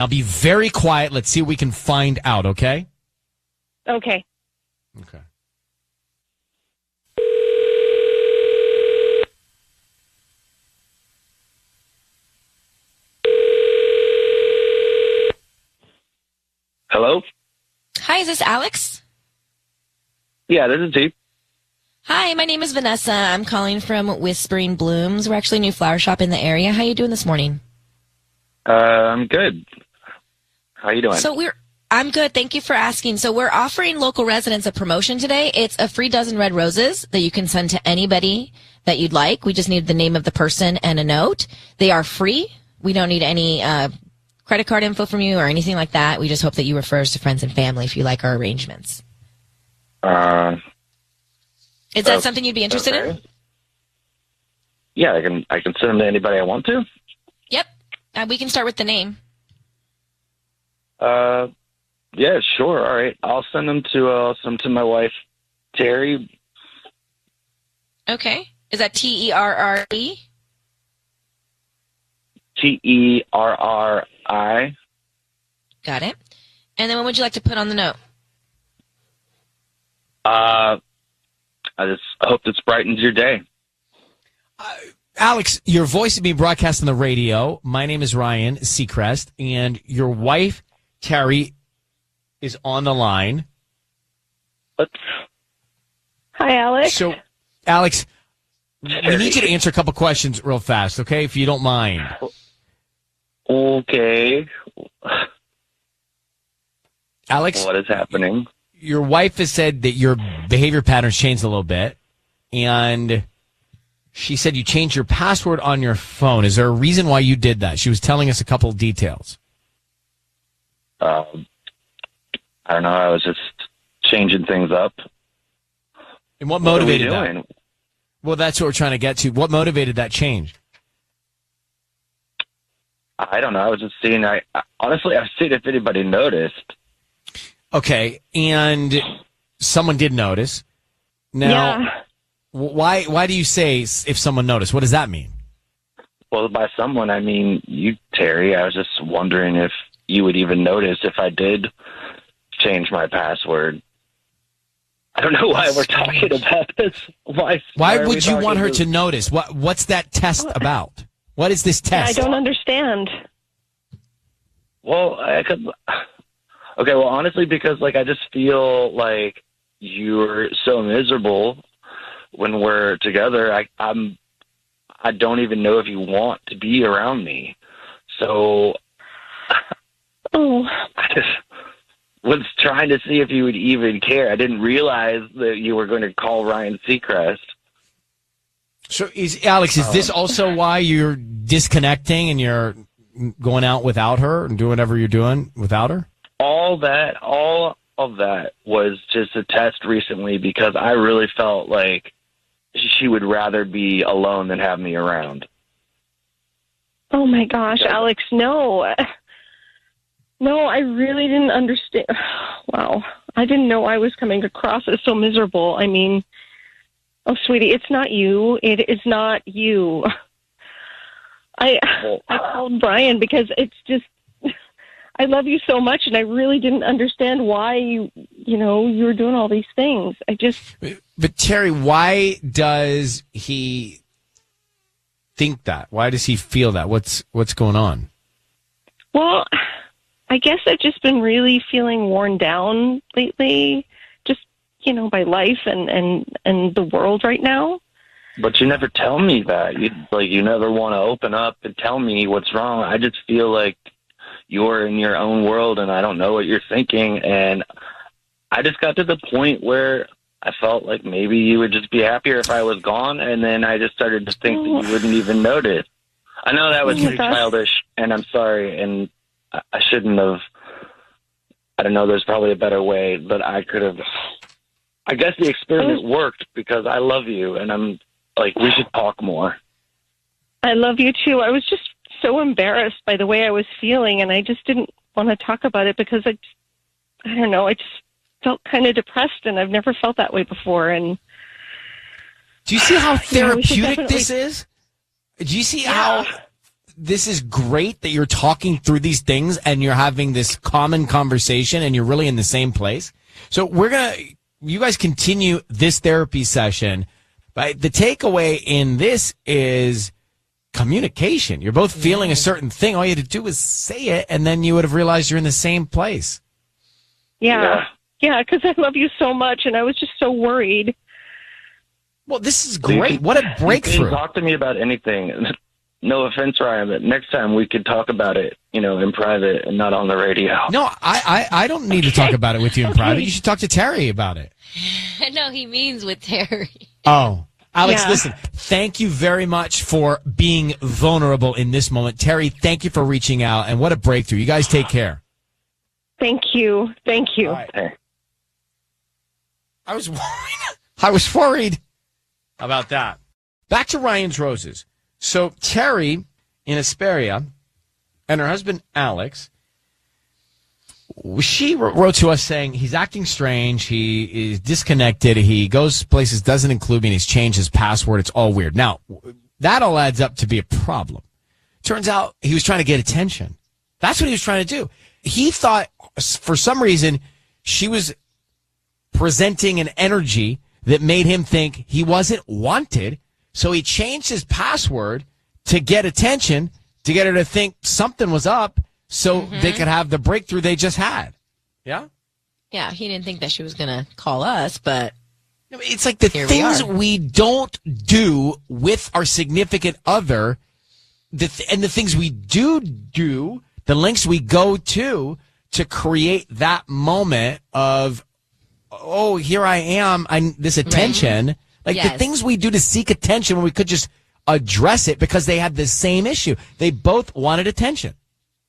I'll be very quiet. Let's see what we can find out, okay? Okay. Okay. Hello? Hi, is this Alex? Yeah, this is Steve. Hi, my name is Vanessa. I'm calling from Whispering Blooms. We're actually a new flower shop in the area. How you doing this morning? I'm good. How you doing? I'm good. Thank you for asking. So we're offering local residents a promotion today. It's a free dozen red roses that you can send to anybody that you'd like. We just need the name of the person and a note. They are free. We don't need any credit card info from you or anything like that. We just hope that you refer us to friends and family if you like our arrangements. Is that something you'd be interested in? Yeah, I can send them to anybody I want to. Yep. We can start with the name. Yeah, sure. All right. I'll send them to my wife, Terry. Okay. Is that Terre? Terri. Got it. And then what would you like to put on the note? I just hope this brightens your day. Alex, your voice is being broadcast on the radio. My name is Ryan Seacrest, and your wife, Terry, is on the line. What? Hi, Alex. So, Alex, we need you to answer a couple questions real fast, okay, if you don't mind. Okay. Alex? What is happening? Your wife has said that your behavior patterns changed a little bit, and she said you changed your password on your phone. Is there a reason why you did that? She was telling us a couple of details. I don't know. I was just changing things up. And what motivated what are we that? doing? Well, that's what we're trying to get to. What motivated that change? I don't know. I was just seeing. Honestly, I've seen if anybody noticed. Okay, and someone did notice. Now, Yeah. why do you say if someone noticed? What does that mean? Well, by someone, I mean you, Terry. I was just wondering if you would even notice if I did change my password. I don't know why we're talking about this. Why would you want her to notice? What's that test about? What is this test? I don't understand. Well, okay, well, honestly, because, I just feel like you're so miserable when we're together. I don't even know if you want to be around me. So I just was trying to see if you would even care. I didn't realize that you were going to call Ryan Seacrest. So, Alex, is this also why you're disconnecting and you're going out without her and doing whatever you're doing without her? All of that was just a test recently because I really felt like she would rather be alone than have me around. Oh, my gosh, Alex, no. No, I really didn't understand. Wow. I didn't know I was coming across as so miserable. I mean, oh, sweetie, it's not you. It is not you. I called Brian because it's just, I love you so much, and I really didn't understand why you were doing all these things. But Terry, why does he think that? Why does he feel that? What's going on? Well, I guess I've just been really feeling worn down lately, just, by life and the world right now. But you never tell me that. You never want to open up and tell me what's wrong. I just feel like you're in your own world and I don't know what you're thinking. And I just got to the point where I felt like maybe you would just be happier if I was gone. And then I just started to think that you wouldn't even notice. I know that was pretty childish, and I'm sorry. And I shouldn't have. I don't know. There's probably a better way, but I could have. I guess the experiment worked because I love you, and I'm like, we should talk more. I love you too. I was just so embarrassed by the way I was feeling, and I just didn't want to talk about it because I don't know. I just felt kind of depressed, and I've never felt that way before. And do you see how therapeutic this is? Do you see how this is great that you're talking through these things and you're having this common conversation and you're really in the same place. So you guys continue this therapy session. But the takeaway in this is communication. You're both feeling a certain thing. All you had to do was say it, and then you would have realized you're in the same place. Yeah, because I love you so much, and I was just so worried. Well, this is great. What a breakthrough. You can talk to me about anything. No offense, Ryan, but next time we could talk about it, in private and not on the radio. No, I don't need to talk about it with you in private. You should talk to Terry about it. No, he means with Terry. Oh, Alex, listen, thank you very much for being vulnerable in this moment. Terry, thank you for reaching out, and what a breakthrough. You guys take care. Thank you. Thank you. All right. I was worried about that. Back to Ryan's Roses. So Terry in Asperia and her husband Alex, she wrote to us saying he's acting strange. He is disconnected. He goes places, doesn't include me, and he's changed his password. It's all weird. Now, that all adds up to be a problem. Turns out he was trying to get attention. That's what he was trying to do. He thought, for some reason, she was presenting an energy that made him think he wasn't wanted. So he changed his password to get attention, to get her to think something was up so they could have the breakthrough they just had. Yeah? Yeah, he didn't think that she was going to call us, but it's like the things we don't do with our significant other, and the things we do, the lengths we go to create that moment of, oh, here I am, this attention. Right. Like the things we do to seek attention when we could just address it because they had the same issue. They both wanted attention.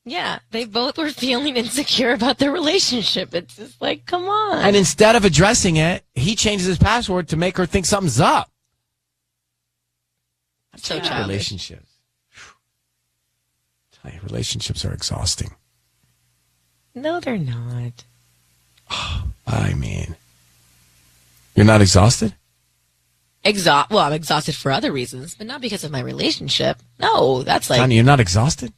Yeah, they both were feeling insecure about their relationship. It's just like, come on. And instead of addressing it, he changes his password to make her think something's up. So childish. Relationships. Tell you, relationships are exhausting. No, they're not. I mean, you're not exhausted? Well, I'm exhausted for other reasons, but not because of my relationship. No, that's like... Tanya, you're not exhausted?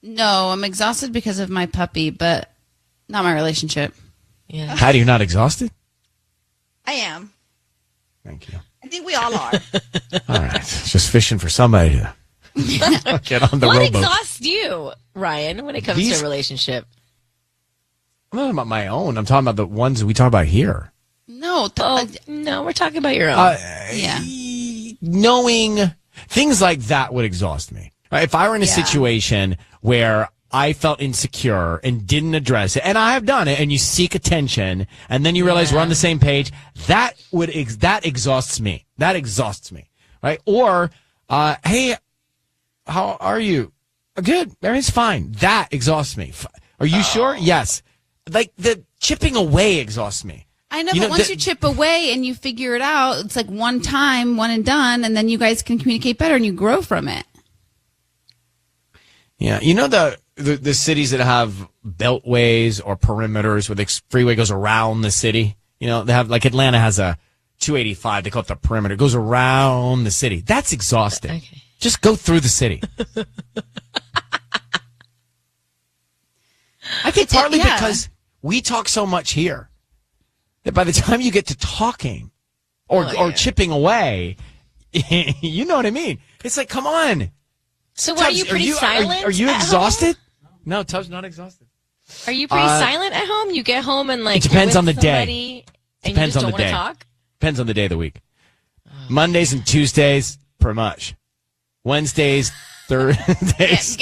No, I'm exhausted because of my puppy, but not my relationship. Yeah. How do you not exhausted? I am. Thank you. I think we all are. All right. Just fishing for somebody to get on the What rowboat. exhausts you, Ryan, when it comes to a relationship? I'm not talking about my own. I'm talking about the ones we talk about here. No. No, we're talking about your own. Yeah. Knowing things like that would exhaust me. Right? If I were in a situation where I felt insecure and didn't address it, and I have done it, and you seek attention, and then you realize we're on the same page, that exhausts me. That exhausts me, right? Or, hey, how are you? Good, everything's fine. That exhausts me. Are you sure? Yes. Like the chipping away exhausts me. I know, but once you chip away and you figure it out, it's like one time, one and done, and then you guys can communicate better and you grow from it. Yeah, the cities that have beltways or perimeters where the freeway goes around the city. They have, like, Atlanta has a 285. They call it the perimeter. It goes around the city. That's exhausting. Okay. Just go through the city. I think partly because we talk so much here that by the time you get to talking or chipping away, you know what I mean? It's like, come on. So what, are you pretty silent? Are you exhausted? No, Tubbs not exhausted. Are you pretty silent at home? You get home and like it depends on the day. Depends on the day. Talk? Depends on the day of the week. Mondays and Tuesdays, pretty much. Wednesdays, Thursdays.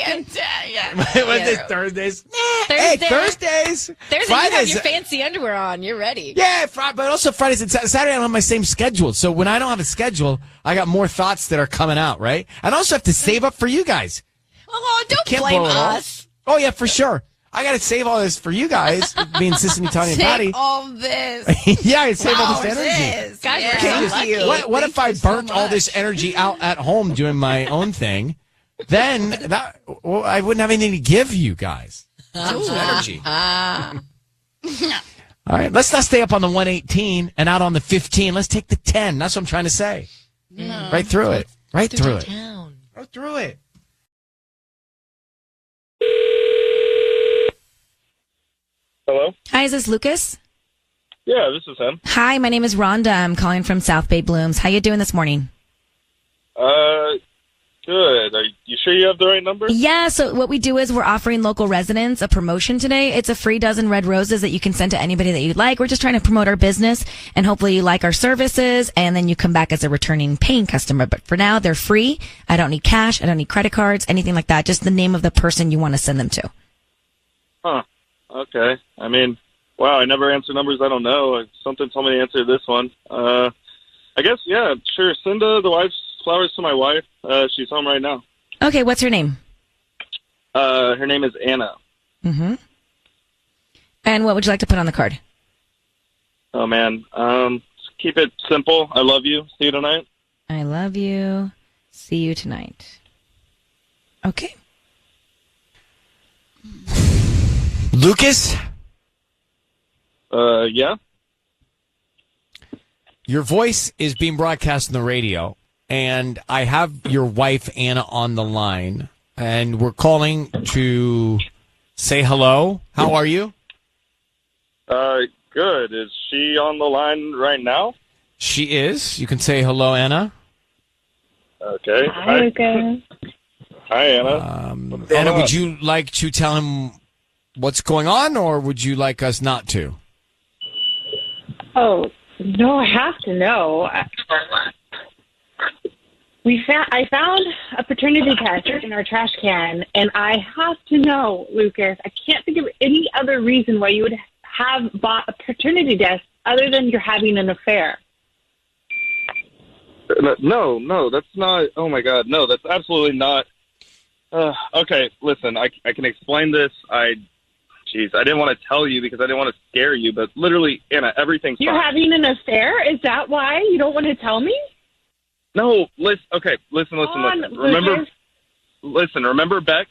Wednesdays, Thursdays. Thursdays. Fridays. You have your fancy underwear on. You're ready. Yeah, but also Fridays and Saturday I don't have my same schedule. So when I don't have a schedule, I got more thoughts that are coming out, right? And I also have to save up for you guys. Oh, don't blame us. Oh, yeah, for sure. I got to save all this for you guys, being Sissany, Tanya, and Patty. All this. Yeah, I save all this energy. Guys, what if I burnt all this energy out at home doing my own thing? Then I wouldn't have anything to give you guys. Energy. All right, let's not stay up on the 118 and out on the 15. Let's take the 10. That's what I'm trying to say. Right through it. Right through it. Down. Right through it. Hello? Hi, is this Lucas? Yeah, this is him. Hi, my name is Rhonda. I'm calling from South Bay Blooms. How you doing this morning? Good. Are you sure you have the right number? Yeah, so what we do is we're offering local residents a promotion today. It's a free dozen red roses that you can send to anybody that you'd like. We're just trying to promote our business, and hopefully you like our services, and then you come back as a returning paying customer. But for now, they're free. I don't need cash. I don't need credit cards, anything like that. Just the name of the person you want to send them to. Huh. Okay. I mean, wow, I never answer numbers I don't know. Something told me to answer this one. I guess, yeah, sure. Send the wife's flowers to my wife. She's home right now. Okay, what's her name? Her name is Anna. Mm-hmm. And what would you like to put on the card? Oh, man. Just keep it simple. I love you. See you tonight. I love you. See you tonight. Okay. Lucas? Yeah? Your voice is being broadcast on the radio, and I have your wife, Anna, on the line, and we're calling to say hello. How are you? Good. Is she on the line right now? She is. You can say hello, Anna. Okay. Hi, Lucas. Hi, Anna. What's going Anna, on? would you like to tell him what's going on, or would you like us not to? Oh, no, I have to know. I found a paternity test in our trash can, and I have to know, Lucas. I can't think of any other reason why you would have bought a paternity test other than you're having an affair. No, that's not. Oh my God, no, that's absolutely not. Okay, listen, I can explain this. I didn't want to tell you because I didn't want to scare you, but literally, Anna, everything's You're fine. having an affair? Is that why you don't want to tell me? No, listen. Okay, listen. Lucas. Remember Beck?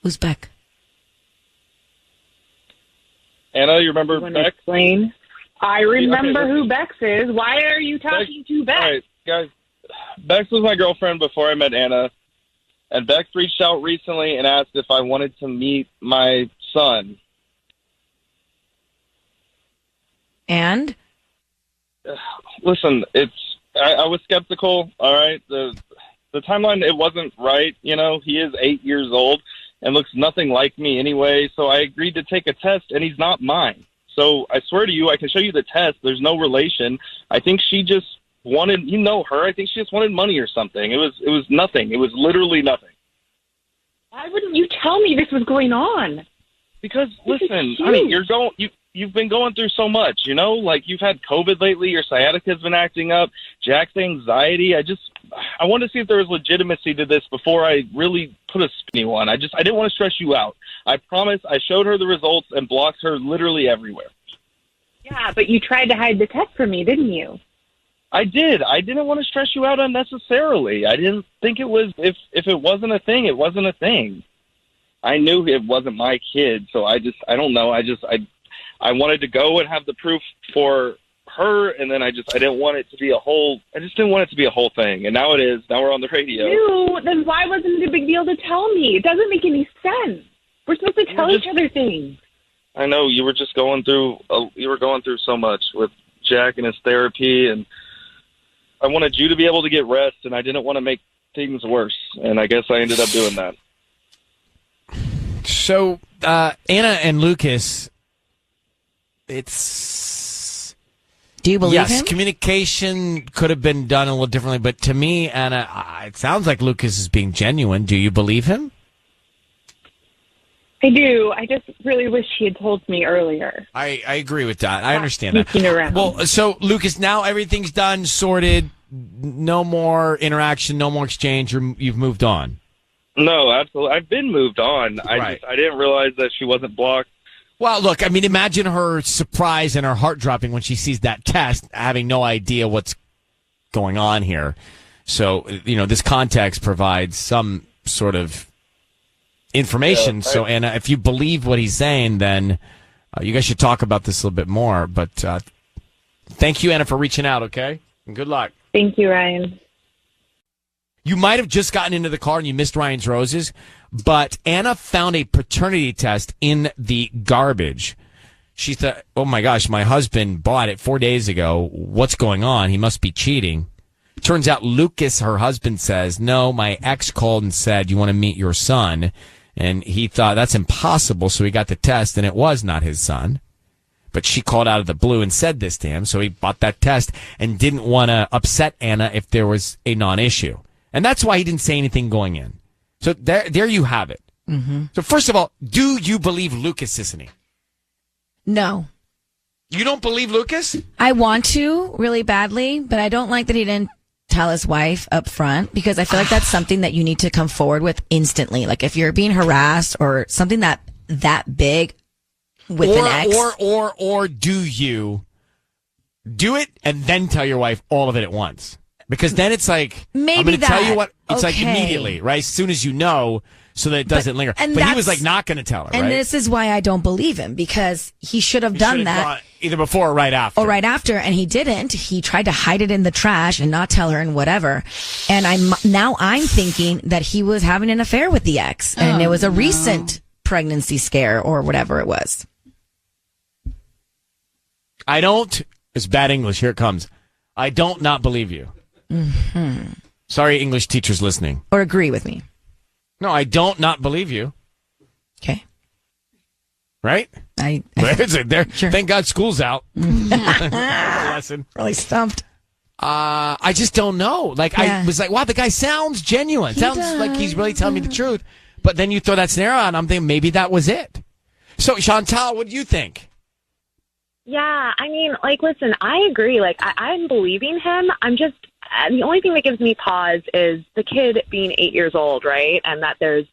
Who's Beck? Anna, you remember You want to Beck? explain? I remember Okay, who Bex is. Why are you talking to Bex? All right, guys. Bex was my girlfriend before I met Anna, and Bex reached out recently and asked if I wanted to meet my son. And? Listen, I was skeptical. All right, the timeline, it wasn't right. You know, he is 8 years old and looks nothing like me anyway. So I agreed to take a test, and he's not mine. So I swear to you, I can show you the test. There's no relation. I think she just wanted, you know her. I think she just wanted money or something. It was nothing. It was literally nothing. Why wouldn't you tell me this was going on? Because This is listen, huge. I mean, you've been going through so much, you know, like you've had COVID lately, your sciatica's been acting up, Jack's anxiety. I wanted to see if there was legitimacy to this before I really put a spinny one. I didn't want to stress you out. I promise. I showed her the results and blocked her literally everywhere. Yeah, but you tried to hide the test from me, didn't you? I did. I didn't want to stress you out unnecessarily. I didn't think it was, if it wasn't a thing, it wasn't a thing. I knew it wasn't my kid, so I don't know. I wanted to go and have the proof for her, and then I didn't want it to be I just didn't want it to be a whole thing. And now it is. Now we're on the radio. Ew, then why wasn't it a big deal to tell me? It doesn't make any sense. We're supposed to tell each other things. I know you were just going through, so much with Jack and his therapy, and I wanted you to be able to get rest, and I didn't want to make things worse. And I guess I ended up doing that. So, Anna and Lucas, it's... Do you believe yes, him? communication could have been done a little differently, but to me, Anna, it sounds like Lucas is being genuine. Do you believe him? I do. I just really wish he had told me earlier. I agree with that. I understand that. sneaking around. Well, so, Lucas, now everything's done, sorted, no more interaction, no more exchange, you've moved on. No, absolutely. I've been moved on. Right. I didn't realize that she wasn't blocked. Well, look, I mean, imagine her surprise and her heart dropping when she sees that test, having no idea what's going on here. So, this context provides some sort of information. Yeah, So, Anna, if you believe what he's saying, then you guys should talk about this a little bit more. But thank you, Anna, for reaching out, okay? And good luck. Thank you, Ryan. You might have just gotten into the car and you missed Ryan's roses, but Anna found a paternity test in the garbage. She thought, oh my gosh, my husband bought it 4 days ago. What's going on? He must be cheating. Turns out Lucas, her husband, says, no, my ex called and said, you want to meet your son? And he thought that's impossible, so he got the test, and it was not his son. But she called out of the blue and said this to him, so he bought that test and didn't want to upset Anna if there was a non-issue. And that's why he didn't say anything going in. So there you have it. Mm-hmm. So first of all, do you believe Lucas, Sissany? No. You don't believe Lucas? I want to really badly, but I don't like that he didn't tell his wife up front, because I feel like that's something that you need to come forward with instantly. Like if you're being harassed or something that big with an ex. Or do you do it and then tell your wife all of it at once? Because then it's like, maybe I'm going to tell you what, it's okay. like immediately, right? As soon as you know, so that it doesn't linger. But he was like not going to tell her, and right? this is why I don't believe him, because he should have done that. Either before or right after. Or right after, and he didn't. He tried to hide it in the trash and not tell her and whatever. And I'm thinking that he was having an affair with the ex, and it was a recent pregnancy scare or whatever it was. It's bad English. Here it comes. I don't not believe you. Mm-hmm. Sorry, English teachers listening. Or agree with me. No, I don't not believe you. Okay. Right? Sure. Thank God school's out. Lesson. Really stumped. I just don't know. I was like, wow, the guy sounds genuine. Sounds like he's really telling me the truth. But then you throw that scenario out, and I'm thinking maybe that was it. So, Chantal, what do you think? Yeah, I mean, listen, I agree. I'm believing him. I'm just, the only thing that gives me pause is the kid being 8 years old, right? And that there's,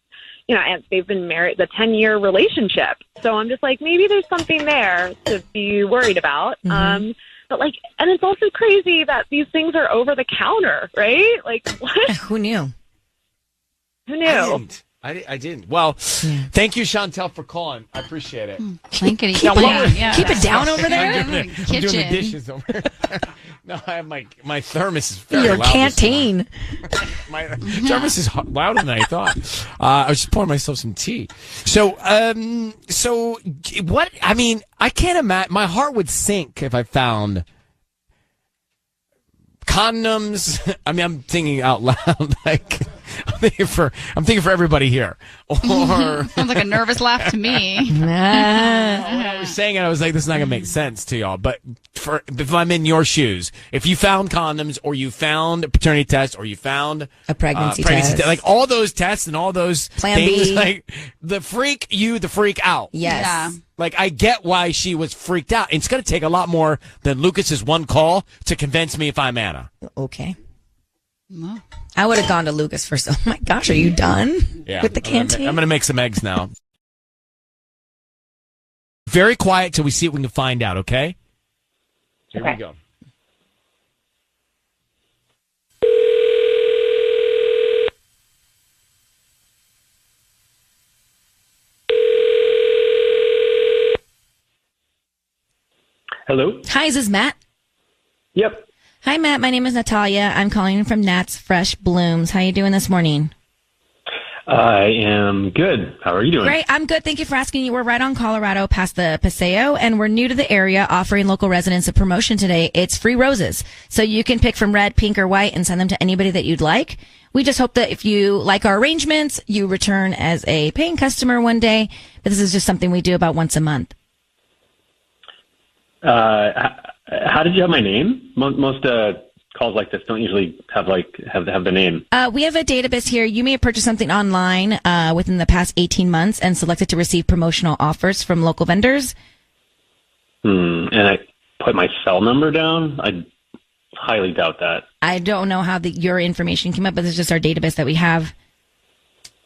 and they've been married, the 10-year relationship. So I'm just like, maybe there's something there to be worried about. Mm-hmm. But and it's also crazy that these things are over the counter, right? What? Who knew? Who knew? I didn't. Well, thank you, Chantel, for calling. I appreciate it. Keep it down over there. I'm doing the dishes over there. No, I have my thermos is very Your loud. canteen. My thermos is louder than I thought. I was just pouring myself some tea. So what? I mean, I can't imagine. My heart would sink if I found condoms. I mean, I'm thinking out loud, I'm thinking for everybody here. Or sounds like a nervous laugh to me. When I was saying it, I was like, this is not gonna make sense to y'all. But if I'm in your shoes, if you found condoms, or you found a paternity test, or you found a pregnancy test, like all those tests and all those Plan things, B. the freak out. Yes. Yeah. I get why she was freaked out. It's going to take a lot more than Lucas's one call to convince me if I'm Anna. Okay. No. I would have gone to Lucas first. Oh my gosh, are you done with the canteen? I'm going to make some eggs now. Very quiet till we see what we can find out, okay? Here we go. Hello? Hi, is this Matt? Yep. Hi, Matt. My name is Natalia. I'm calling from Nat's Fresh Blooms. How are you doing this morning? I am good. How are you doing? Great. I'm good. Thank you for asking. We're right on Colorado past the Paseo, and we're new to the area, offering local residents a promotion today. It's free roses. So you can pick from red, pink, or white and send them to anybody that you'd like. We just hope that if you like our arrangements, you return as a paying customer one day. But this is just something we do about once a month. How did you have my name? Most calls like this don't usually have the name. We have a database here. You may have purchased something online within the past 18 months and selected to receive promotional offers from local vendors. And I put my cell number down? I highly doubt that. I don't know how your information came up, but it's just our database that we have.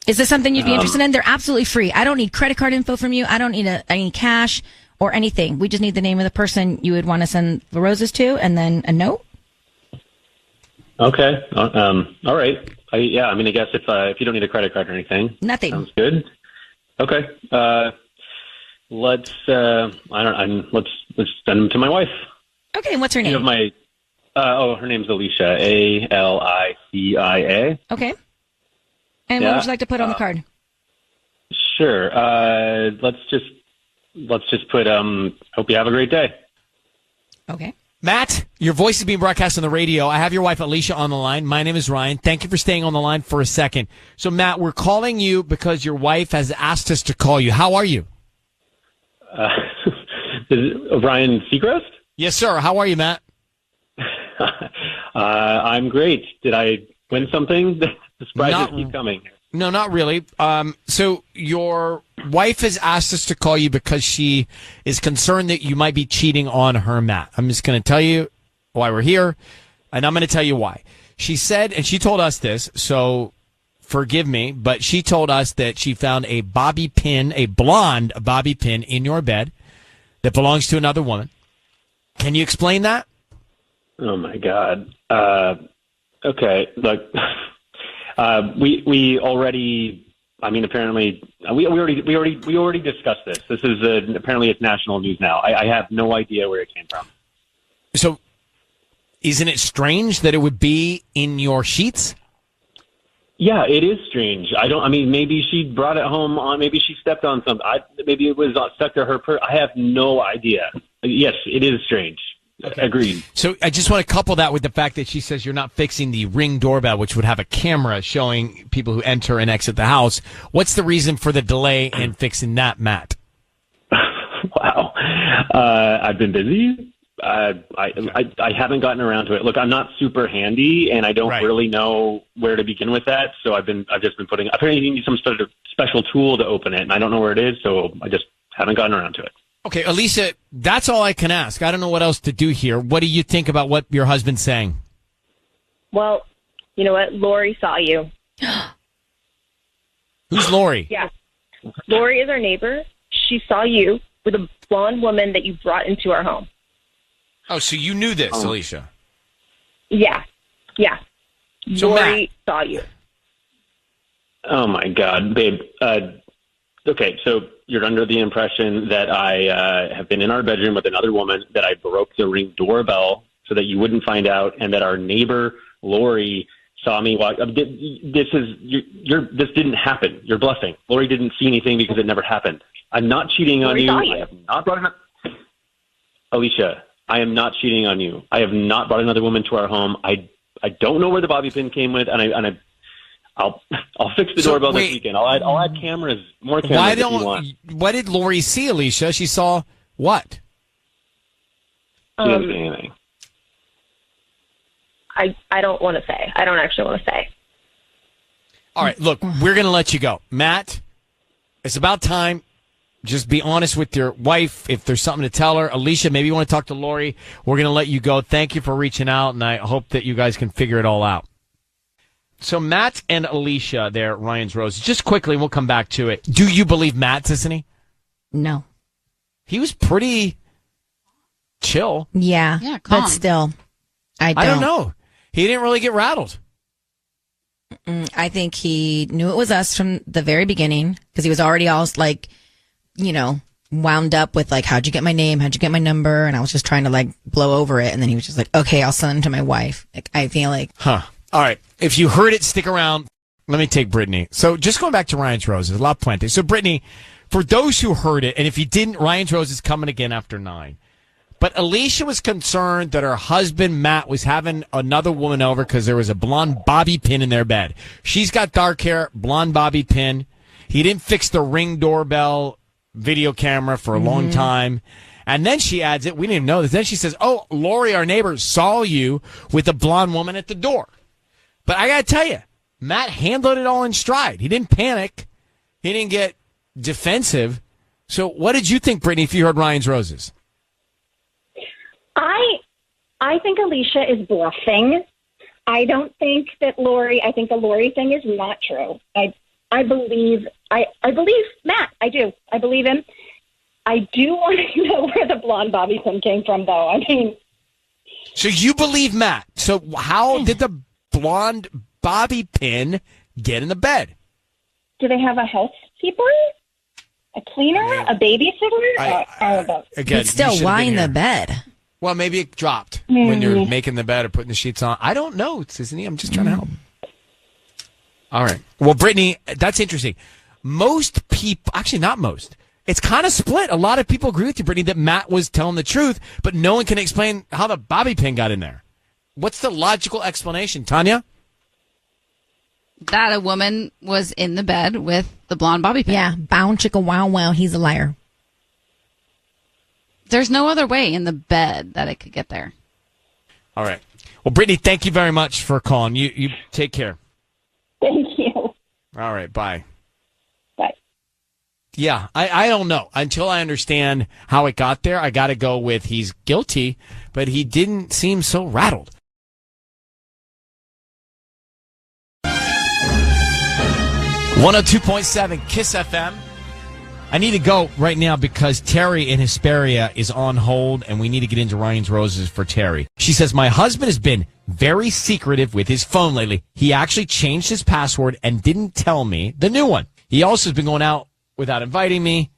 Is this something you'd be interested in? They're absolutely free. I don't need credit card info from you. I don't need any cash or anything. We just need the name of the person you would want to send the roses to and then a note. Okay. All right. I guess if you don't need a credit card or anything. Nothing. Sounds good. Okay. Let's send them to my wife. Okay. And what's her name? You have my, Her name's Alicia. Alicia. Okay. And what would you like to put on the card? Sure. Let's just put. Hope you have a great day. Okay. Matt, your voice is being broadcast on the radio. I have your wife, Alicia, on the line. My name is Ryan. Thank you for staying on the line for a second. So, Matt, we're calling you because your wife has asked us to call you. How are you? Is it Ryan Seacrest? Yes, sir. How are you, Matt? I'm great. Did I win something? The surprises keep coming. No, not really. So your wife has asked us to call you because she is concerned that you might be cheating on her, Matt. I'm just going to tell you why we're here, and I'm going to tell you why. She said, and she told us this, so forgive me, but she told us that she found a bobby pin, a blonde bobby pin in your bed that belongs to another woman. Can you explain that? Oh my God. Okay. Look, we already. I mean, apparently, we already discussed this. This is apparently it's national news now. I have no idea where it came from. So, isn't it strange that it would be in your sheets? Yeah, it is strange. I mean, maybe she brought it home on. Maybe she stepped on something. Maybe it was stuck to her. I have no idea. Yes, it is strange. Okay. Agreed. So I just want to couple that with the fact that she says you're not fixing the Ring doorbell, which would have a camera showing people who enter and exit the house. What's the reason for the delay in fixing that, Matt? Wow. I've been busy. I haven't gotten around to it. Look, I'm not super handy, and I don't really know where to begin with that. So I've just been putting. Apparently, you need some sort of special tool to open it, and I don't know where it is. So I just haven't gotten around to it. Okay, Alicia, that's all I can ask. I don't know what else to do here. What do you think about what your husband's saying? Well, you know what? Lori saw you. Who's Lori? Yeah. Lori is our neighbor. She saw you with a blonde woman that you brought into our home. Oh, so you knew this, Alicia? Yeah. Yeah. So Lori saw you. Oh, my God, babe. Okay, so you're under the impression that I have been in our bedroom with another woman, that I broke the Ring doorbell so that you wouldn't find out, and that our neighbor, Lori, saw me walk. This didn't happen. You're bluffing. Lori didn't see anything because it never happened. I'm not cheating on you. I have not brought another... Alicia, I am not cheating on you. I have not brought another woman to our home. I don't know where the bobby pin came with, and I'll fix the doorbell this weekend. I'll add cameras, more cameras if you want. What did Lori see, Alicia? She saw what? She didn't see anything. I don't want to say. I don't actually want to say. All right, look, we're going to let you go. Matt, it's about time. Just be honest with your wife if there's something to tell her. Alicia, maybe you want to talk to Lori. We're going to let you go. Thank you for reaching out, and I hope that you guys can figure it all out. So Matt and Alicia there at Ryan's Rose. Just quickly, we'll come back to it. Do you believe Matt, Sissany? No. He was pretty chill. Yeah, calm. But still, I don't know. He didn't really get rattled. I think he knew it was us from the very beginning because he was already all like, wound up with like, how'd you get my name? How'd you get my number? And I was just trying to like blow over it. And then he was just like, okay, I'll send them to my wife. Like, I feel like. Huh. All right. If you heard it, stick around. Let me take Brittany. So just going back to Ryan's Roses, La Puente. So Brittany, for those who heard it, and if you didn't, Ryan's Rose is coming again after 9. But Alicia was concerned that her husband, Matt, was having another woman over because there was a blonde bobby pin in their bed. She's got dark hair, blonde bobby pin. He didn't fix the Ring doorbell video camera for a long time. And then she adds it. We didn't even know this. Then she says, oh, Lori, our neighbor, saw you with a blonde woman at the door. But I got to tell you, Matt handled it all in stride. He didn't panic. He didn't get defensive. So what did you think, Brittany, if you heard Ryan's Roses? I think Alicia is bluffing. I don't think that Lori, I think the Lori thing is not true. I believe Matt. I do. I believe him. I do want to know where the blonde bobby pin came from, though. I mean. So you believe Matt. So how did the blonde bobby pin get in the bed? Do they have a housekeeper? A cleaner? A babysitter? Again, but still, why in the bed? Well, maybe it dropped Maybe. when you're making the bed or putting the sheets on. I don't know, Sissany. I'm just trying to help. All right. Well, Brittany, that's interesting. Most people, actually not most, it's kind of split. A lot of people agree with you, Brittany, that Matt was telling the truth, but no one can explain how the bobby pin got in there. What's the logical explanation, Tanya? That a woman was in the bed with the blonde bobby pin. Yeah, bound chicka wow wow. He's a liar. There's no other way in the bed that it could get there. All right. Well, Brittany, thank you very much for calling. You take care. Thank you. All right. Bye. Bye. Yeah, I don't know. Until I understand how it got there, I got to go with he's guilty, but he didn't seem so rattled. 102.7 Kiss FM. I need to go right now because Terry in Hesperia is on hold, and we need to get into Ryan's Roses for Terry. She says, my husband has been very secretive with his phone lately. He actually changed his password and didn't tell me the new one. He also has been going out without inviting me.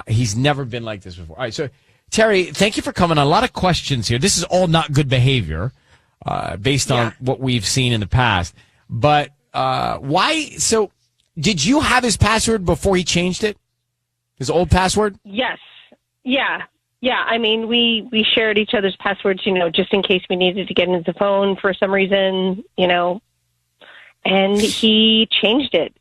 He's never been like this before. All right, so Terry, thank you for coming on. A lot of questions here. This is all not good behavior based on what we've seen in the past. But why? So did you have his password before he changed it? His old password? Yes. Yeah. Yeah. I mean, we shared each other's passwords, just in case we needed to get into the phone for some reason, and he changed it.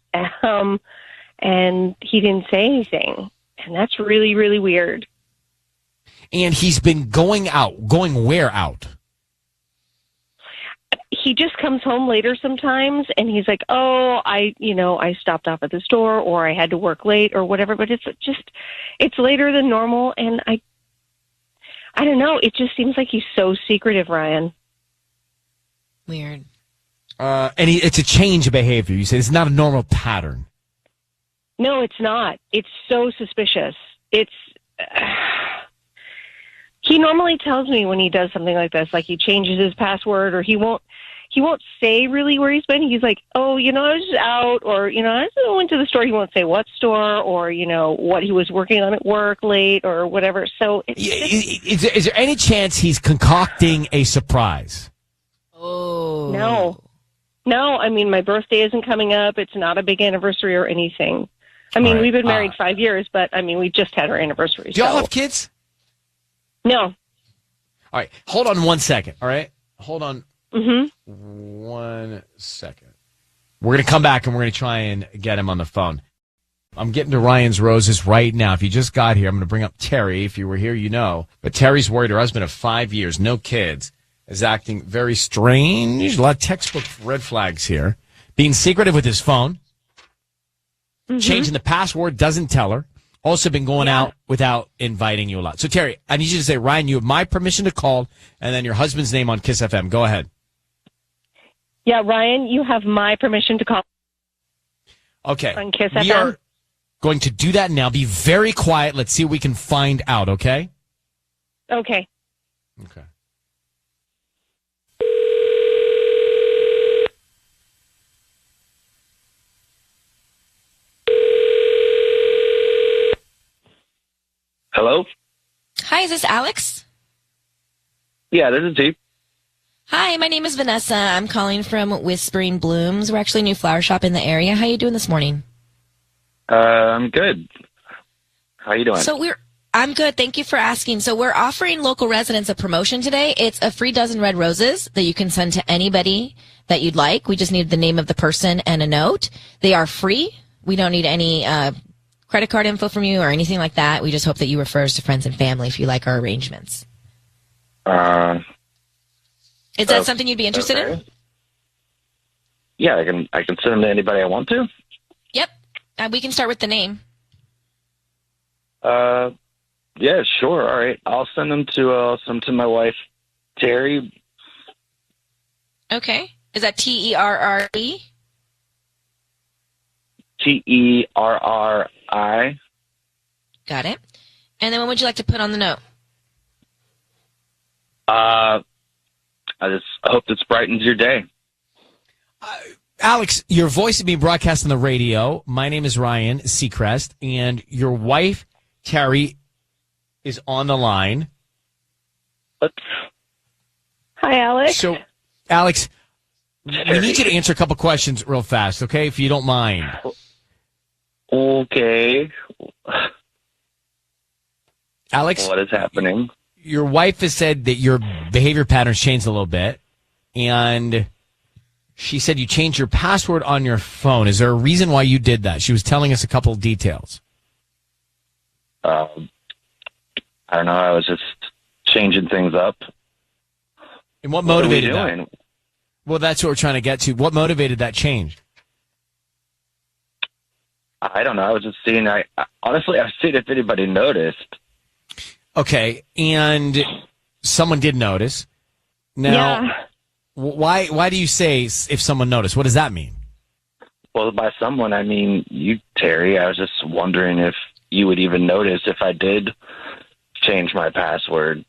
And he didn't say anything. And that's really, really weird. And he's been going where out? He just comes home later sometimes, and he's like, "Oh, I stopped off at the store, or I had to work late, or whatever." But it's later than normal, and I don't know. It just seems like he's so secretive, Ryan. Weird. And it's a change of behavior. You say it's not a normal pattern. No, it's not. It's so suspicious. He normally tells me when he does something like this, like he changes his password, or he won't say really where he's been. He's like, "Oh, I was just out," or, "I just went to the store." He won't say what store, or, what he was working on at work late or whatever. So is there any chance he's concocting a surprise? Oh. No. I mean, my birthday isn't coming up. It's not a big anniversary or anything. I mean, we've been married 5 years, but I mean, we just had our anniversary. Do y'all have kids? No. All right. Hold on 1 second. All right. Hold on. 1 second. We're going to come back and we're going to try and get him on the phone. I'm getting to Ryan's Roses right now. If you just got here, I'm going to bring up Terry. If you were here, you know. But Terry's worried her husband of 5 years, no kids, is acting very strange. A lot of textbook red flags here. Being secretive with his phone. Changing the password, doesn't tell her. Also been going out without inviting you a lot. So, Terry, I need you to say, Ryan, you have my permission to call, and then your husband's name on Kiss FM. Go ahead. Yeah, Ryan, you have my permission to call. Okay. On Kiss we FM. are going to do that now. Be very quiet. Let's see what we can find out, okay? Okay. Okay. Hello? Hi, is this Alex? Yeah, this is Steve. Hi, my name is Vanessa. I'm calling from Whispering Blooms. We're actually a new flower shop in the area. How you doing this morning? I'm good. How you doing? I'm good. Thank you for asking. So we're offering local residents a promotion today. It's a free dozen red roses that you can send to anybody that you'd like. We just need the name of the person and a note. They are free. We don't need any credit card info from you or anything like that. We just hope that you refer us to friends and family if you like our arrangements. Is that something you'd be interested in? Yeah, I can send them to anybody I want to. Yep. We can start with the name. Yeah, sure. All right, I'll send them to my wife, Terry. Okay. Is that Terri? Terri. Got it. And then what would you like to put on the note? I just hope this brightens your day. Alex, your voice is being broadcast on the radio. My name is Ryan Seacrest, and your wife, Terry, is on the line. But Hi, Alex. So, Alex, we need you to answer a couple questions real fast, okay? If you don't mind. okay, Alex, what is happening? your wife has said that your behavior patterns changed a little bit, and she said you changed your password on your phone. Is there a reason why you did that? She was telling us a couple of details. I don't know. I was just changing things up. And what What are we motivated doing? that? Well, that's what we're trying to get to. What motivated that change? I don't know. I was just seeing. Honestly, I've seen if anybody noticed. Okay, and someone did notice. Now, Yeah. why do you say if someone noticed? What does that mean? Well, by someone, I mean you, Terry. I was just wondering if you would even notice if I did change my password.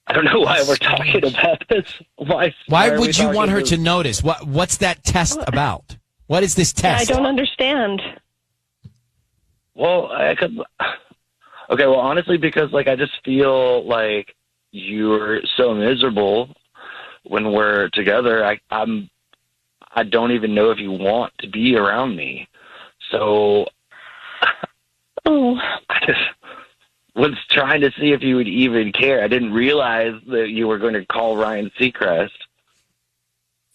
I don't know why we're talking about this. Why are we would you want talking her this? to notice? What's that test about? What is this I test? don't understand. Well, okay. Well, honestly, because I just feel like you're so miserable when we're together. I don't even know if you want to be around me. So Oh, I just was trying to see if you would even care. I didn't realize that you were going to call Ryan Seacrest.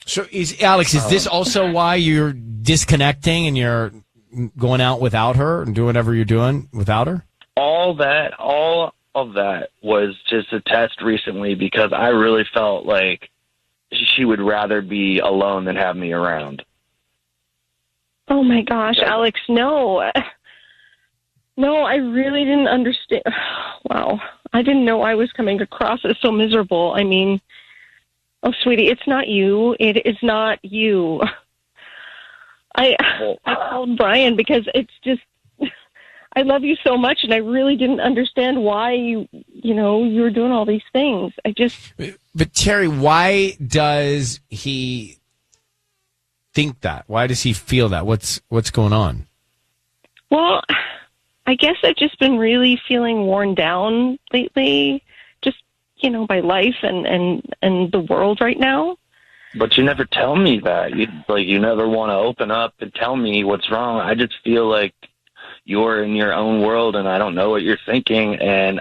So, Alex, is this also why you're disconnecting and you're going out without her and doing whatever you're doing without her? All of that was just a test recently because I really felt like she would rather be alone than have me around. oh my gosh, Alex, no. No, I really didn't understand. Wow. I didn't know I was coming across as so miserable. I mean, oh, sweetie, it's not you. It is not you. I called Brian because it's just, I love you so much, and I really didn't understand why you were doing all these things. But Terry, why does he think that? Why does he feel that? What's going on? Well, I guess I've just been really feeling worn down lately, just, by life and the world right now. But you never tell me that. You never want to open up and tell me what's wrong. I just feel like you're in your own world and I don't know what you're thinking. And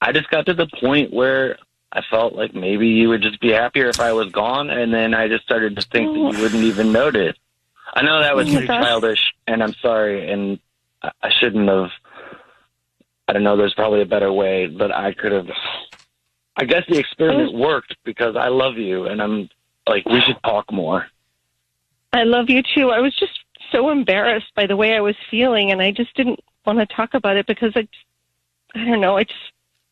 I just got to the point where I felt like maybe you would just be happier if I was gone. And then I just started to think that you wouldn't even notice. I know that was pretty childish, and I'm sorry. And I shouldn't have. I don't know. There's probably a better way, but I could have. I guess the experiment worked because I love you, and I'm like, we should talk more. I love you too. I was just so embarrassed by the way I was feeling, and I just didn't want to talk about it because I don't know. I just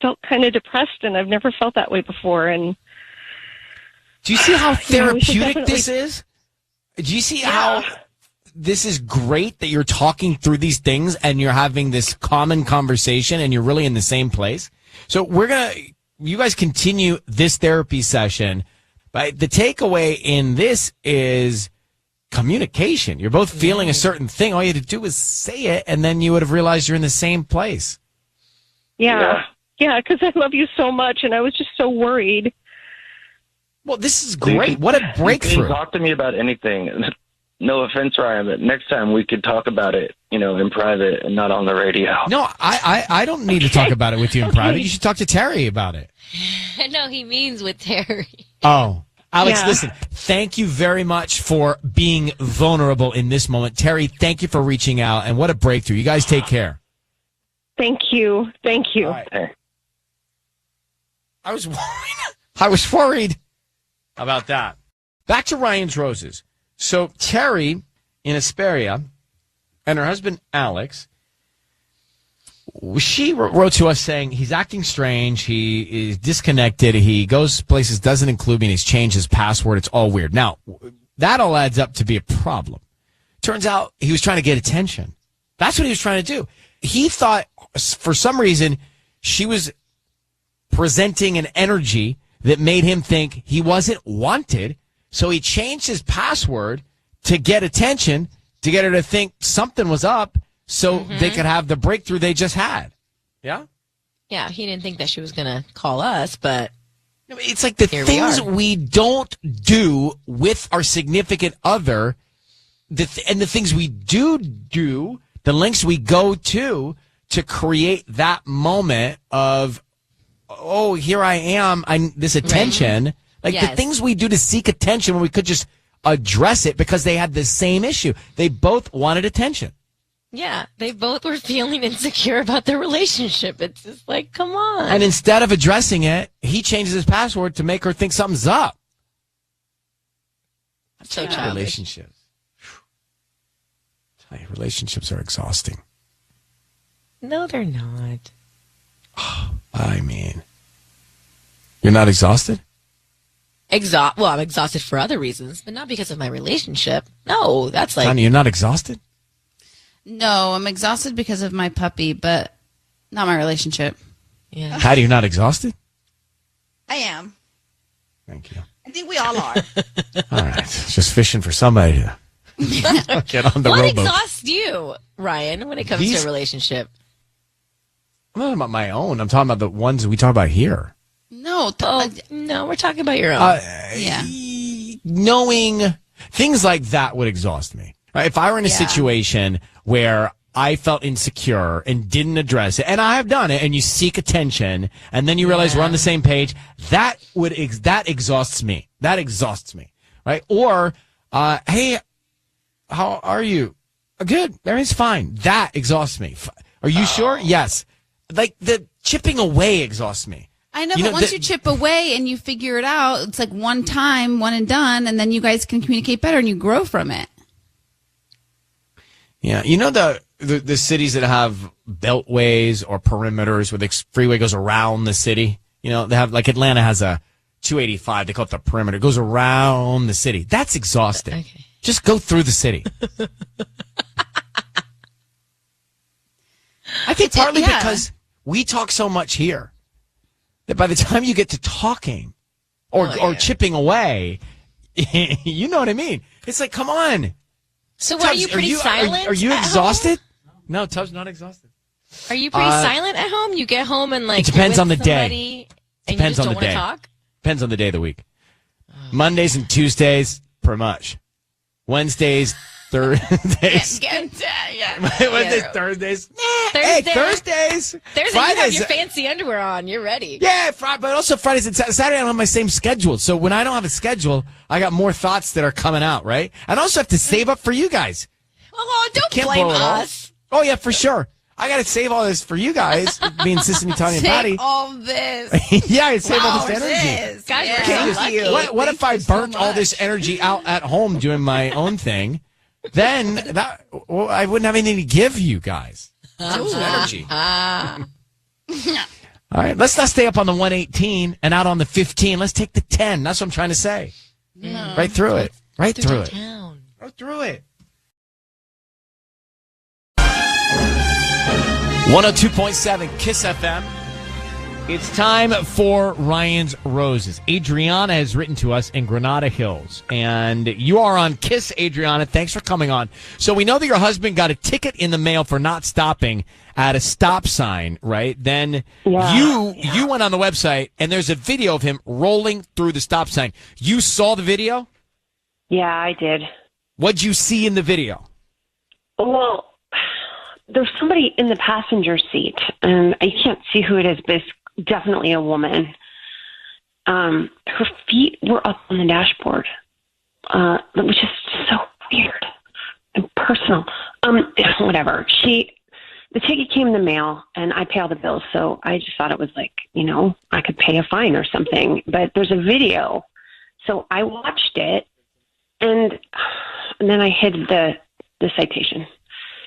felt kind of depressed, and I've never felt that way before. And do you see how therapeutic definitely... this is? Do you see how this is great that you're talking through these things and you're having this common conversation and you're really in the same place? So you guys continue this therapy session, but the takeaway in this is communication. You're both feeling a certain thing. All you had to do was say it, and then you would have realized you're in the same place. Yeah, because I love you so much, and I was just so worried. Well, this is great. What a breakthrough. You can talk to me about anything. No offense, Ryan, but next time we could talk about it, in private and not on the radio. No, I don't need to talk about it with you in private. You should talk to Terry about it. No, he means with Terry. Oh, Alex, listen, thank you very much for being vulnerable in this moment. Terry, thank you for reaching out, and what a breakthrough. You guys take care. Thank you. Thank you. All right. Hey. I was worried about that. Back to Ryan's Roses. So Terry in Asperia and her husband Alex, she wrote to us saying he's acting strange, he is disconnected, he goes places, doesn't include me, and he's changed his password. It's all weird. Now, that all adds up to be a problem. Turns out he was trying to get attention. That's what he was trying to do. He thought, for some reason, she was presenting an energy that made him think he wasn't wanted. So he changed his password to get attention, to get her to think something was up, so they could have the breakthrough they just had. Yeah? Yeah, he didn't think that she was going to call us, but It's like the here things we we don't do with our significant other, and the things we do, the lengths we go to create that moment of, oh, here I am, this attention. Right. Like the things we do to seek attention when we could just address it because they had the same issue. They both wanted attention. Yeah, they both were feeling insecure about their relationship. It's just like, come on. And instead of addressing it, he changes his password to make her think something's up. So childish. Relationships. Tell you, relationships are exhausting. No, they're not. I mean, you're not exhausted? Well, I'm exhausted for other reasons, but not because of my relationship. No, that's like... Tanya, you're not exhausted? No, I'm exhausted because of my puppy, but not my relationship. Yeah. How do you not exhausted? I am. Thank you. I think we all are. All right. Just fishing for somebody to get on the What rowboat. exhausts you, Ryan, when it comes to a relationship? I'm not talking about my own. I'm talking about the ones we talk about here. No. No, we're talking about your own. Yeah. Knowing things like that would exhaust me. Right? If I were in a situation where I felt insecure and didn't address it, and I have done it, and you seek attention, and then you realize we're on the same page, that exhausts me. That exhausts me. Right? Or, hey, how are you? Good. Everything's fine. That exhausts me. Are you sure? Yes. Like the chipping away exhausts me. I know, but once you chip away and you figure it out, it's like one time, one and done, and then you guys can communicate better and you grow from it. Yeah, you know the cities that have beltways or perimeters where the freeway goes around the city? You know, they have, like Atlanta has a 285, they call it the perimeter. It goes around the city. That's exhausting. Okay. Just go through the city. I think partly because we talk so much here that by the time you get to talking or chipping away, you know what I mean? It's like, come on. So what, are you pretty silent? Are you exhausted? No, Tubbs not exhausted. Are you pretty silent at home? You get home and like it depends on the day. And depends you just on don't the day. Talk? Depends on the day of the week. Mondays and Tuesdays, pretty much. Wednesdays, Thursdays. Wednesdays, Thursdays. Hey, Thursdays. Thursdays, you have your fancy underwear on. You're ready. Yeah, but also Fridays and Saturday, I don't have my same schedule. So when I don't have a schedule, I got more thoughts that are coming out, right? And I also have to save up for you guys. Oh, don't blame us. Oh, yeah, for sure. I got to save all this for you guys, being Sissy, Tanya, and Patty. all this. Yeah, I save all this energy. Guys, What if I burnt all this energy out at home doing my own thing? Then I wouldn't have anything to give you guys. Energy. All right, let's not stay up on the 118 and out on the 15. Let's take the 10. That's what I'm trying to say. No. Right through it. Right through it. Right through it. 102.7 Kiss FM. It's time for Ryan's Roses. Adriana has written to us in Granada Hills, and you are on Kiss, Adriana. Thanks for coming on. So we know that your husband got a ticket in the mail for not stopping at a stop sign, right? Then you went on the website, and there's a video of him rolling through the stop sign. You saw the video? Yeah, I did. What'd you see in the video? Well, there's somebody in the passenger seat, and I can't see who it is, but it's definitely a woman. Her feet were up on the dashboard, which is so weird and personal. Whatever. The ticket came in the mail, and I pay all the bills, so I just thought it was like, I could pay a fine or something. But there's a video, so I watched it, and then I hid the citation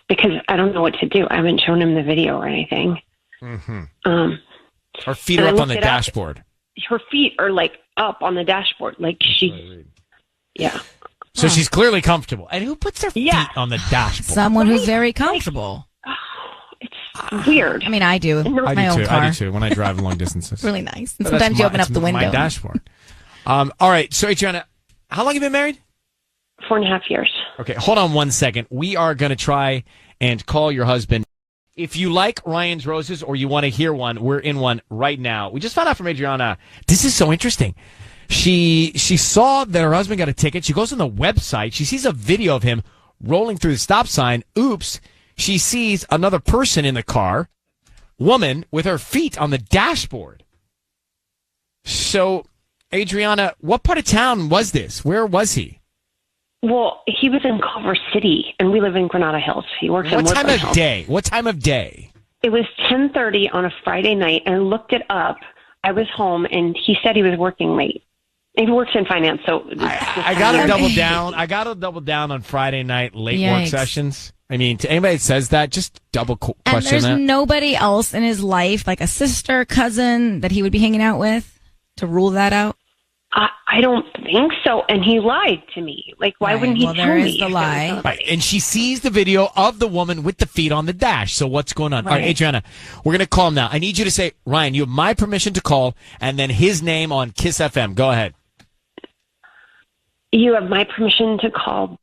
because I don't know what to do. I haven't shown him the video or anything. Mm-hmm. Her feet are up on the dashboard. Her feet are like up on the dashboard. Like yeah. So she's clearly comfortable. And who puts their feet on the dashboard? Someone who's very comfortable. It's weird. I mean, I do. I do too when I drive long distances. Really nice. And sometimes you open up the window. My dashboard. All right. So, Adriana, how long have you been married? 4.5 years. Okay. Hold on one second. We are going to try and call your husband. If you like Ryan's Roses or you want to hear one, we're in one right now. We just found out from Adriana. This is so interesting. She saw that her husband got a ticket. She goes on the website. She sees a video of him rolling through the stop sign. Oops. She sees another person in the car, woman with her feet on the dashboard. So, Adriana, what part of town was this? Where was he? Well, he was in Culver City, and we live in Granada Hills. He works in What time Woodland of Hills. day? What time of day? It was 10:30 on a Friday night, and I looked it up. I was home, and he said he was working late. He works in finance, so I got to double down. I got to double down on Friday night late work Yikes. sessions. I mean, to anybody that says that, just double And question there's that. nobody else in his life, like a sister, cousin, that he would be hanging out with to rule that out? I don't think so, and he lied to me. Like, why Right, wouldn't he well, tell there me? is the if lie. there was Right, and she sees the video of the woman with the feet on the dash. So what's going on? All right, Right. Adriana, we're going to call him now. I need you to say, Ryan, you have my permission to call, and then his name on Kiss FM. Go ahead. You have my permission to call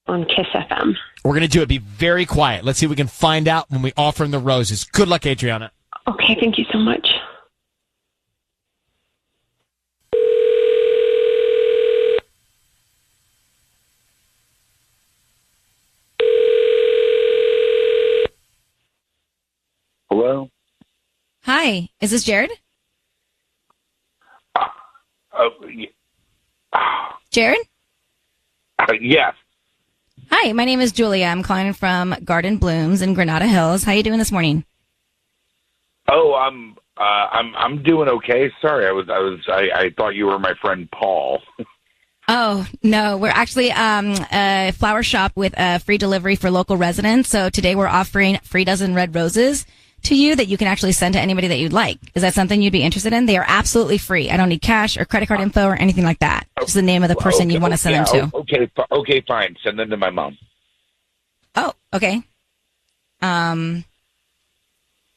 on Kiss FM. We're going to do it. Be very quiet. Let's see if we can find out when we offer him the roses. Good luck, Adriana. Okay, thank you so much. Hello? Hi, is this Jared? Jared? Yes. Hi, my name is Julia. I'm calling from Garden Blooms in Granada Hills. How you doing this morning? Oh, I'm doing okay. Sorry, I thought you were my friend Paul. Oh, no, we're actually a flower shop with a free delivery for local residents. So today we're offering free dozen red roses to you that you can actually send to anybody that you'd like. Is that something you'd be interested in? They are absolutely free. I don't need cash or credit card info or anything like that. Just the name of the person you want to send them to. Okay, fine. Send them to my mom. Oh, okay.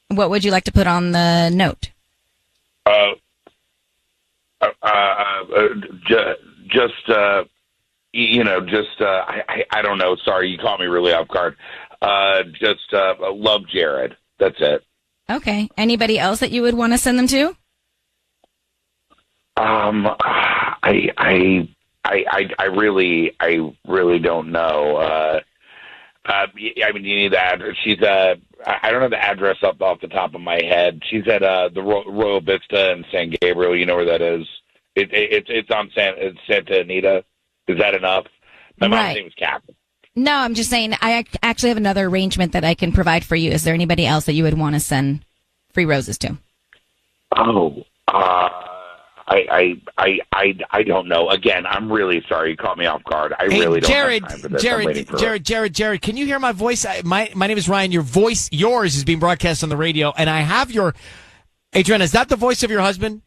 What would you like to put on the note? I don't know. Sorry, you caught me really off guard. Love Jared. That's it. Okay. Anybody else that you would want to send them to? I really don't know. I mean, you need that. She's I don't know the address off the top of my head. She's at the Royal Vista in San Gabriel. You know where that is? It's on Santa Anita. Is that enough? My mom's name is Catherine. No, I'm just saying I actually have another arrangement that I can provide for you. Is there anybody else that you would want to send free roses to? Oh, I don't know. Again, I'm really sorry. You caught me off guard. I really don't have time for this. I'm waiting for it. Jared, can you hear my voice? My name is Ryan. Yours is being broadcast on the radio, and I have your, Adriana, is that the voice of your husband?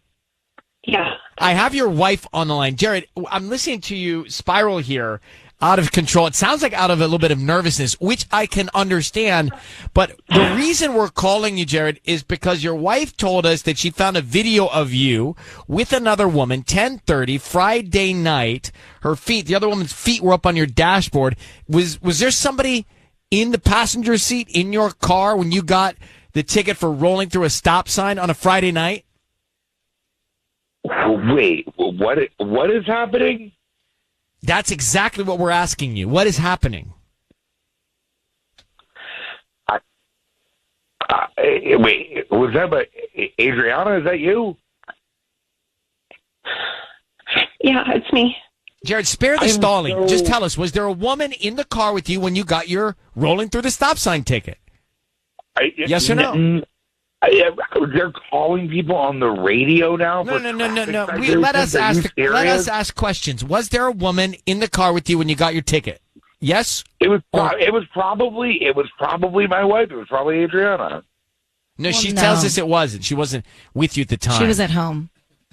Yeah. I have your wife on the line. Jared, I'm listening to you spiral here, out of control. It sounds like out of a little bit of nervousness, which I can understand. But the reason we're calling you, Jared, is because your wife told us that she found a video of you with another woman, 10:30, Friday night. The other woman's feet were up on your dashboard. Was there somebody in the passenger seat in your car when you got the ticket for rolling through a stop sign on a Friday night? Wait, what is happening? That's exactly what we're asking you. What is happening? Wait, was that Adriana? Is that you? Yeah, it's me. Jared, spare the stalling. Just tell us, was there a woman in the car with you when you got your rolling through the stop sign ticket? Yes or no? They're calling people on the radio now. No. Let us ask questions. Was there a woman in the car with you when you got your ticket? Yes. It was probably my wife. It was probably Adriana. No, she tells us it wasn't. She wasn't with you at the time. She was at home.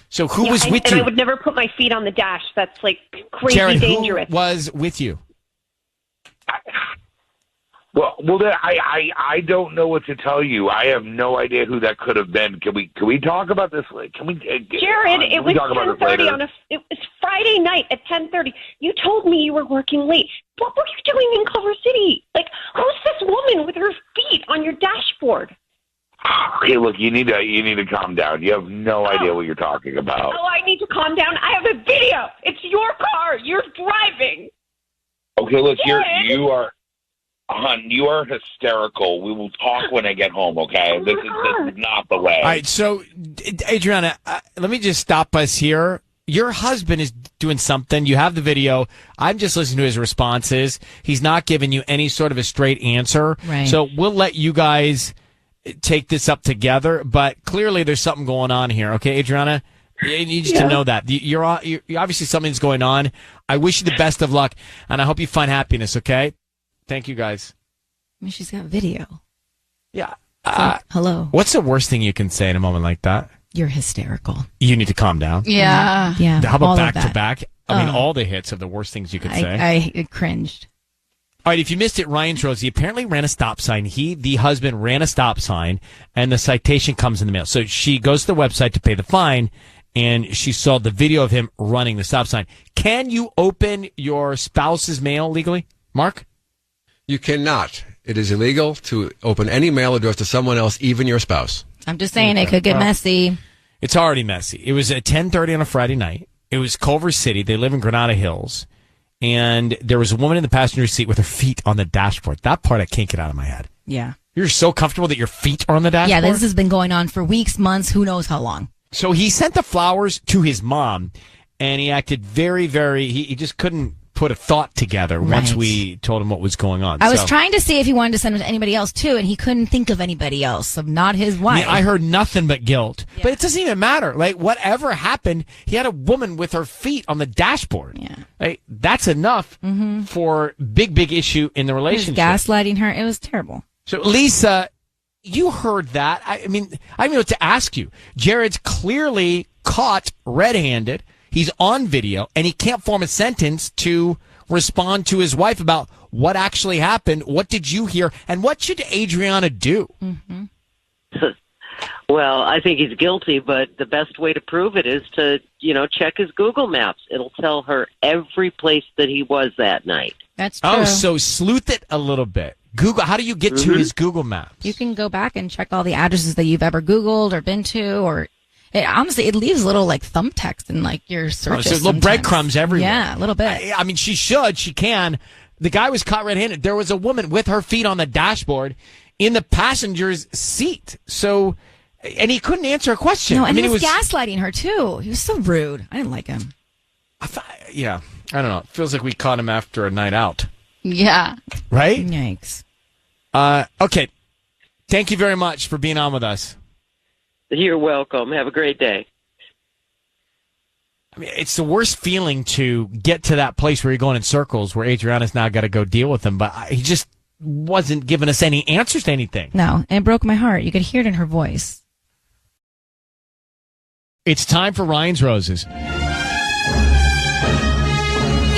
So who was with and you? I would never put my feet on the dash. That's like crazy Jared, dangerous. Who was with you? Well, then I don't know what to tell you. I have no idea who that could have been. Can we talk about this? Can we, Jared? It was 10:30 it was Friday night at 10:30. You told me you were working late. What were you doing in Culver City? Like, who's this woman with her feet on your dash dashboard. Okay, look, you need to calm down. You have no idea what you're talking about. Oh, I need to calm down. I have a video. It's your car. You're driving. Okay, look, Jared. you are hysterical. We will talk when I get home, okay? This is not the way. All right, so, Adriana, let me just stop us here. Your husband is doing something. You have the video. I'm just listening to his responses. He's not giving you any sort of a straight answer. Right. So we'll let you guys take this up together, but clearly there's something going on here. Okay, Adriana? You need to know that. You're obviously something's going on. I wish you the best of luck, and I hope you find happiness, okay? Thank you, guys. I mean, she's got video. Yeah. Hello. What's the worst thing you can say in a moment like that? You're hysterical. You need to calm down. Yeah. Yeah. How about all back of to that. back? I mean, all the hits of the worst things you could say. I cringed. All right, if you missed it, Ryan's Rosie apparently ran a stop sign. The husband, ran a stop sign, and the citation comes in the mail. So she goes to the website to pay the fine, and she saw the video of him running the stop sign. Can you open your spouse's mail legally, Mark? You cannot. It is illegal to open any mail addressed to someone else, even your spouse. I'm just saying it could get messy. It's already messy. It was at 10:30 on a Friday night. It was Culver City. They live in Granada Hills. And there was a woman in the passenger seat with her feet on the dashboard. That part I can't get out of my head. Yeah. You're so comfortable that your feet are on the dashboard? Yeah, this has been going on for weeks, months, who knows how long. So he sent the flowers to his mom, and he acted very, he just couldn't put a thought together once we told him what was going on. I was trying to see if he wanted to send them to anybody else, too, and he couldn't think of anybody else, so not his wife. I heard nothing but guilt. Yeah. But it doesn't even matter. Like, whatever happened, he had a woman with her feet on the dashboard. Yeah. Like, that's enough for big issue in the relationship. He was gaslighting her. It was terrible. So, Lisa, you heard that. I mean, I don't know what to ask you. Jared's clearly caught red-handed. He's on video, and he can't form a sentence to respond to his wife about what actually happened. What did you hear? And what should Adriana do? Well, I think he's guilty, but the best way to prove it is to, check his Google Maps. It'll tell her every place that he was that night. That's true. Oh, so sleuth it a little bit. Google. How do you get to his Google Maps? You can go back and check all the addresses that you've ever Googled or been to, or honestly, it leaves little text in your searches. So little breadcrumbs everywhere. Yeah, a little bit. I mean, she can. The guy was caught red-handed. There was a woman with her feet on the dashboard in the passenger's seat. So, and he couldn't answer a question. No, and he was gaslighting her too. He was so rude. I didn't like him. Yeah, I don't know. It feels like we caught him after a night out. Yeah. Right? Yikes. Okay. Thank you very much for being on with us. You're welcome. Have a great day. I mean, it's the worst feeling to get to that place where you're going in circles, where Adriana's now got to go deal with him, but he just wasn't giving us any answers to anything. No, it broke my heart. You could hear it in her voice. It's time for Ryan's Roses.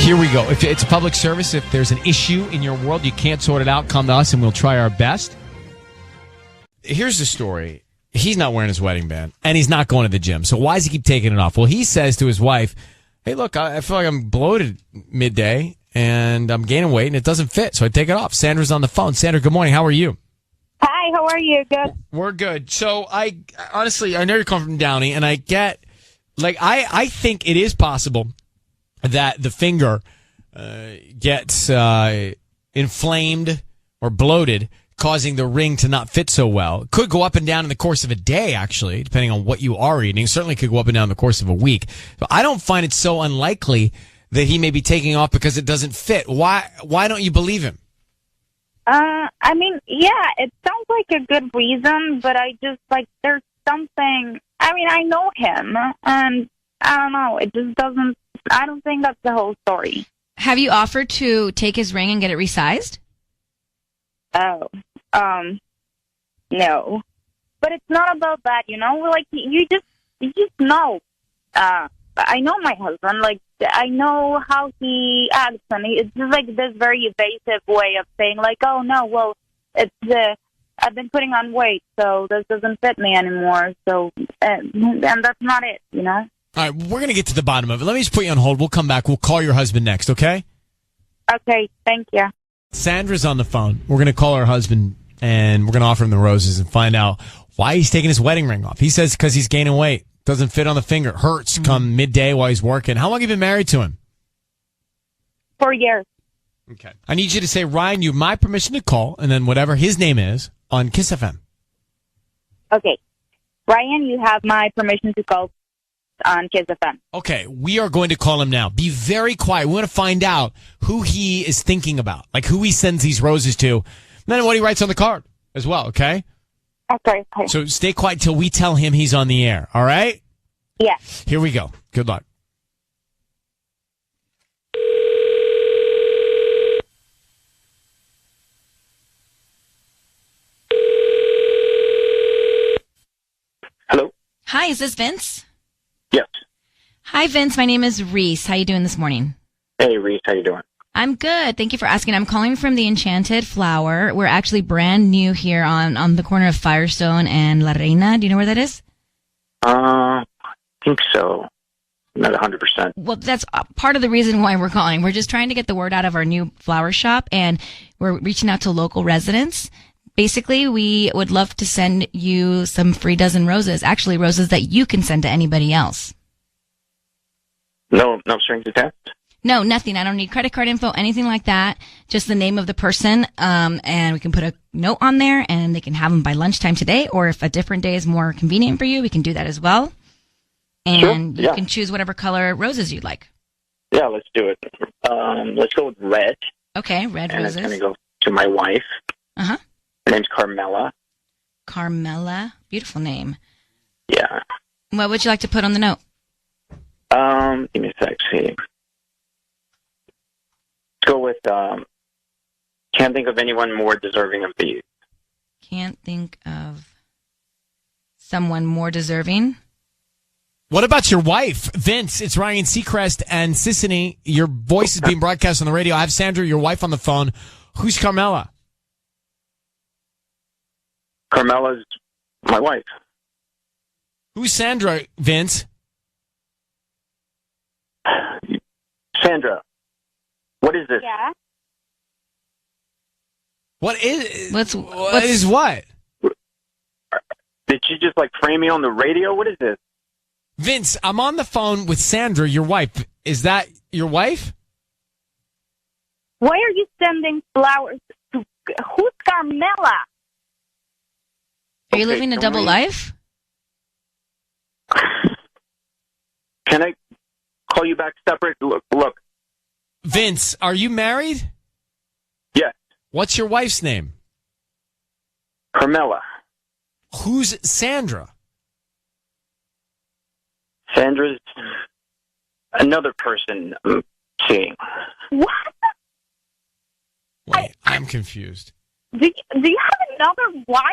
Here we go. If it's a public service, if there's an issue in your world, you can't sort it out, come to us and we'll try our best. Here's the story. He's not wearing his wedding band, and he's not going to the gym. So why does he keep taking it off? Well, he says to his wife, hey, look, I feel like I'm bloated midday, and I'm gaining weight, and it doesn't fit, so I take it off. Sandra's on the phone. Sandra, good morning. How are you? Hi, how are you? Good. We're good. So I know you're coming from Downey, and I get, I think it is possible that the finger gets inflamed or bloated, causing the ring to not fit so well. It could go up and down in the course of a day, actually, depending on what you are eating. It certainly could go up and down in the course of a week. So I don't find it so unlikely that he may be taking off because it doesn't fit. Why don't you believe him? I mean, yeah, it sounds like a good reason, but I just, there's something, I know him, and I don't know, it just doesn't, I don't think that's the whole story. Have you offered to take his ring and get it resized? Oh, no. But it's not about that, you just know. I know my husband, I know how he acts, and it's just this very evasive way of saying, oh, no, well, I've been putting on weight, so this doesn't fit me anymore, so, and that's not it, All right, we're going to get to the bottom of it. Let me just put you on hold. We'll come back. We'll call your husband next, okay? Okay, thank you. Sandra's on the phone. We're going to call her husband and we're going to offer him the roses and find out why he's taking his wedding ring off. He says because he's gaining weight. Doesn't fit on the finger. Hurts come midday while he's working. How long have you been married to him? 4 years. Okay. I need you to say, Ryan, you have my permission to call, and then whatever his name is on Kiss FM. Okay. Ryan, you have my permission to call on Kiss FM. Okay, we are going to call him now. Be very quiet. We want to find out who he is thinking about, like who he sends these roses to, and then what he writes on the card as well, okay? Okay. So stay quiet till we tell him he's on the air, all right? Yeah. Here we go. Good luck. Hello? Hi, is this Vince? Yes. Hi, Vince. My name is Reese. How you doing this morning? Hey, Reese. How you doing? I'm good. Thank you for asking. I'm calling from the Enchanted Flower. We're actually brand new here on the corner of Firestone and La Reina. Do you know where that is? I think so. Not 100%. Well, that's part of the reason why we're calling. We're just trying to get the word out of our new flower shop, and we're reaching out to local residents. Basically, we would love to send you some free dozen roses. Actually, roses that you can send to anybody else. No strings attached? No, nothing. I don't need credit card info, anything like that. Just the name of the person, and we can put a note on there, and they can have them by lunchtime today, or if a different day is more convenient for you, we can do that as well. And Sure, you can choose whatever color roses you'd like. Yeah, let's do it. Let's go with red. Okay, red and roses. it's going to go to my wife. Uh-huh. Her name's Carmela. Carmela. Beautiful name. Yeah. What would you like to put on the note? Give me a sec. See. Let's go with, can't think of anyone more deserving of these. Can't think of someone more deserving. What about your wife, Vince? It's Ryan Seacrest and Sissany. Your voice is being broadcast on the radio. I have Sandra, your wife, on the phone. Who's Carmela? Carmela's my wife. Who's Sandra, Vince? Sandra, what is this? Yeah. What is what's what? Did you just frame me on the radio? What is this? Vince, I'm on the phone with Sandra, your wife. Is that your wife? Why are you sending flowers to... Who's Carmela? Are you living a double life? Can I call you back separate? Look. Vince, are you married? Yes. What's your wife's name? Carmela. Who's Sandra? Sandra's another person I'm seeing. What? Wait, I'm confused. Do you have another wife?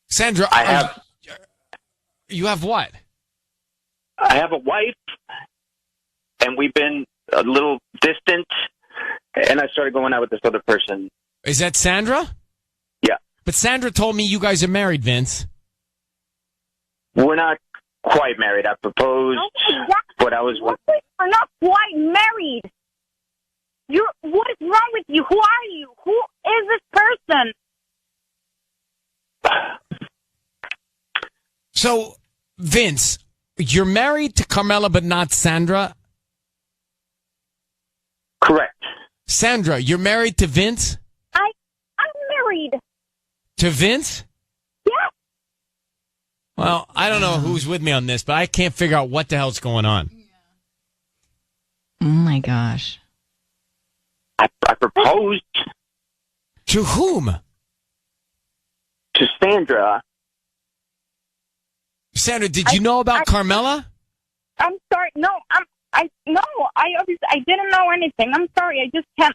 Sandra, I have. You have what? I have a wife, and we've been a little distant, and I started going out with this other person. Is that Sandra? Yeah. But Sandra told me you guys are married, Vince. We're not quite married. I proposed, but I was... We're not quite married. What is wrong with you? Who are you? Who is this person? So, Vince, you're married to Carmela, but not Sandra? Correct. Sandra, you're married to Vince? I'm married. To Vince? Yeah. Well, I don't know who's with me on this, but I can't figure out what the hell's going on. Oh, my gosh. I proposed. To whom? To Sandra. Sandra, did you know about Carmela? I'm sorry. No, I didn't know anything. I'm sorry. I just can't.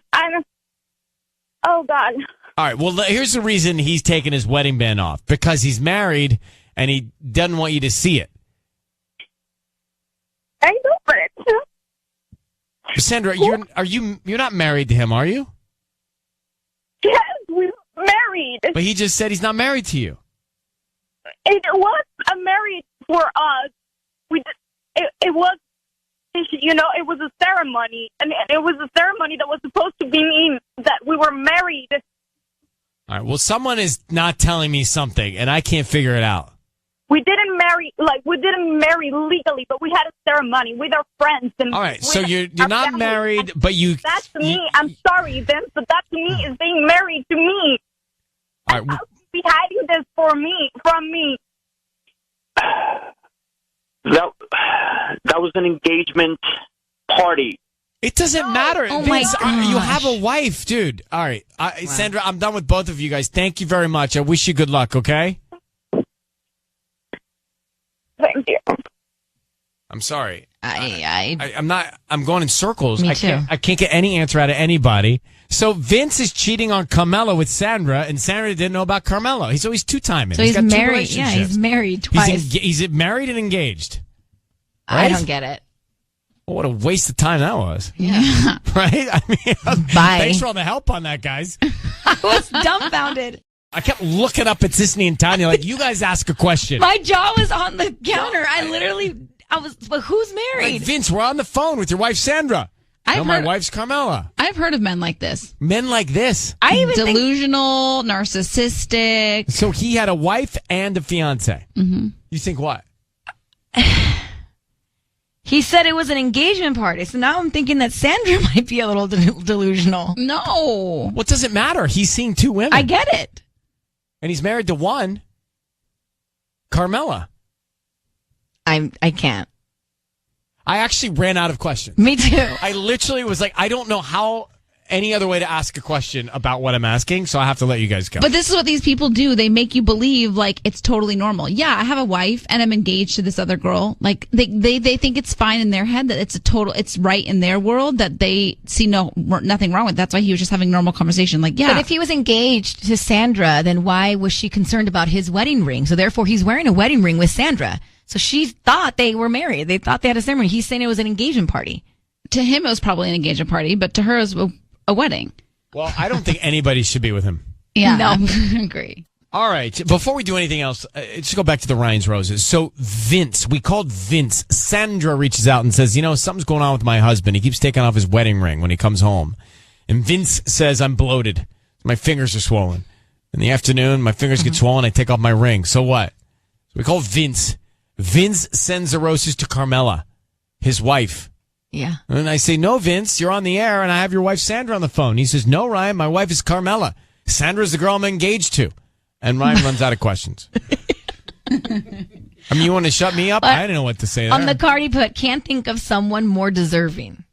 Oh God. All right. Well, here's the reason he's taking his wedding band off, because he's married and he doesn't want you to see it. I know, but Sandra, you're not married to him, are you? yes, we're married. But he just said he's not married to you. It was a marriage for us. It was, it was a ceremony, and it was a ceremony that was supposed to mean that we were married. All right. Well, someone is not telling me something, and I can't figure it out. We didn't marry legally, but we had a ceremony with our friends. And All right. So with you're our not family. married, but you. That to me, I'm sorry, Vince, but that to me is being married to me. All right. How could you be hiding this from me? That was an engagement party. It doesn't matter. Oh Vince, my you gosh. have a wife, dude. All right. Sandra, I'm done with both of you guys. Thank you very much. I wish you good luck, okay? Thank you. I'm sorry. I'm going in circles. Me I too. I can't get any answer out of anybody. So Vince is cheating on Carmela with Sandra, and Sandra didn't know about Carmelo. He's two-timing. So he's got two married. Yeah, relationships. he's married twice. He's married and engaged. I Right? don't get it. Well, what a waste of time that was. Yeah. Right? I mean, Bye. thanks for all the help on that, guys. I was dumbfounded. I kept looking up at Sisney and Tanya like, you guys ask a question. My jaw was on the counter. But who's Like, married? Vince, we're on the phone with your wife, Sandra. I've My heard- wife's Carmela. I've heard of men like this. Men like this. Delusional, narcissistic. So he had a wife and a fiance. Mm-hmm. You think what? He said it was an engagement party, so now I'm thinking that Sandra might be a little delusional. No. What does it matter? He's seeing two women. I get it. And he's married to one, Carmela. I can't. I actually ran out of questions. Me too. I literally was like, I don't know how any other way to ask a question about what I'm asking, so I have to let you guys go. But this is what these people do. They make you believe like it's totally normal. Yeah, I have a wife and I'm engaged to this other girl. Like they think it's fine in their head that it's right in their world that they see nothing wrong with. That's why he was just having normal conversation. Like, yeah. But if he was engaged to Sandra, then why was she concerned about his wedding ring? So therefore he's wearing a wedding ring with Sandra. So she thought they were married. They thought they had a ceremony. He's saying it was an engagement party. To him, it was probably an engagement party, but to her, it was a wedding. Well, I don't think anybody should be with him. Yeah, No. I agree. All right. Before we do anything else, let's go back to the Ryan's Roses. So Vince, we called Vince. Sandra reaches out and says, something's going on with my husband. He keeps taking off his wedding ring when he comes home. And Vince says, I'm bloated. My fingers are swollen. In the afternoon, my fingers get swollen. I take off my ring. So what? So we call Vince. Vince sends the roses to Carmela, his wife. Yeah. And I say, no, Vince, you're on the air, and I have your wife, Sandra, on the phone. He says, no, Ryan, my wife is Carmela. Sandra's the girl I'm engaged to. And Ryan runs out of questions. You want to shut me up? I don't know what to say there. On the card he put, can't think of someone more deserving.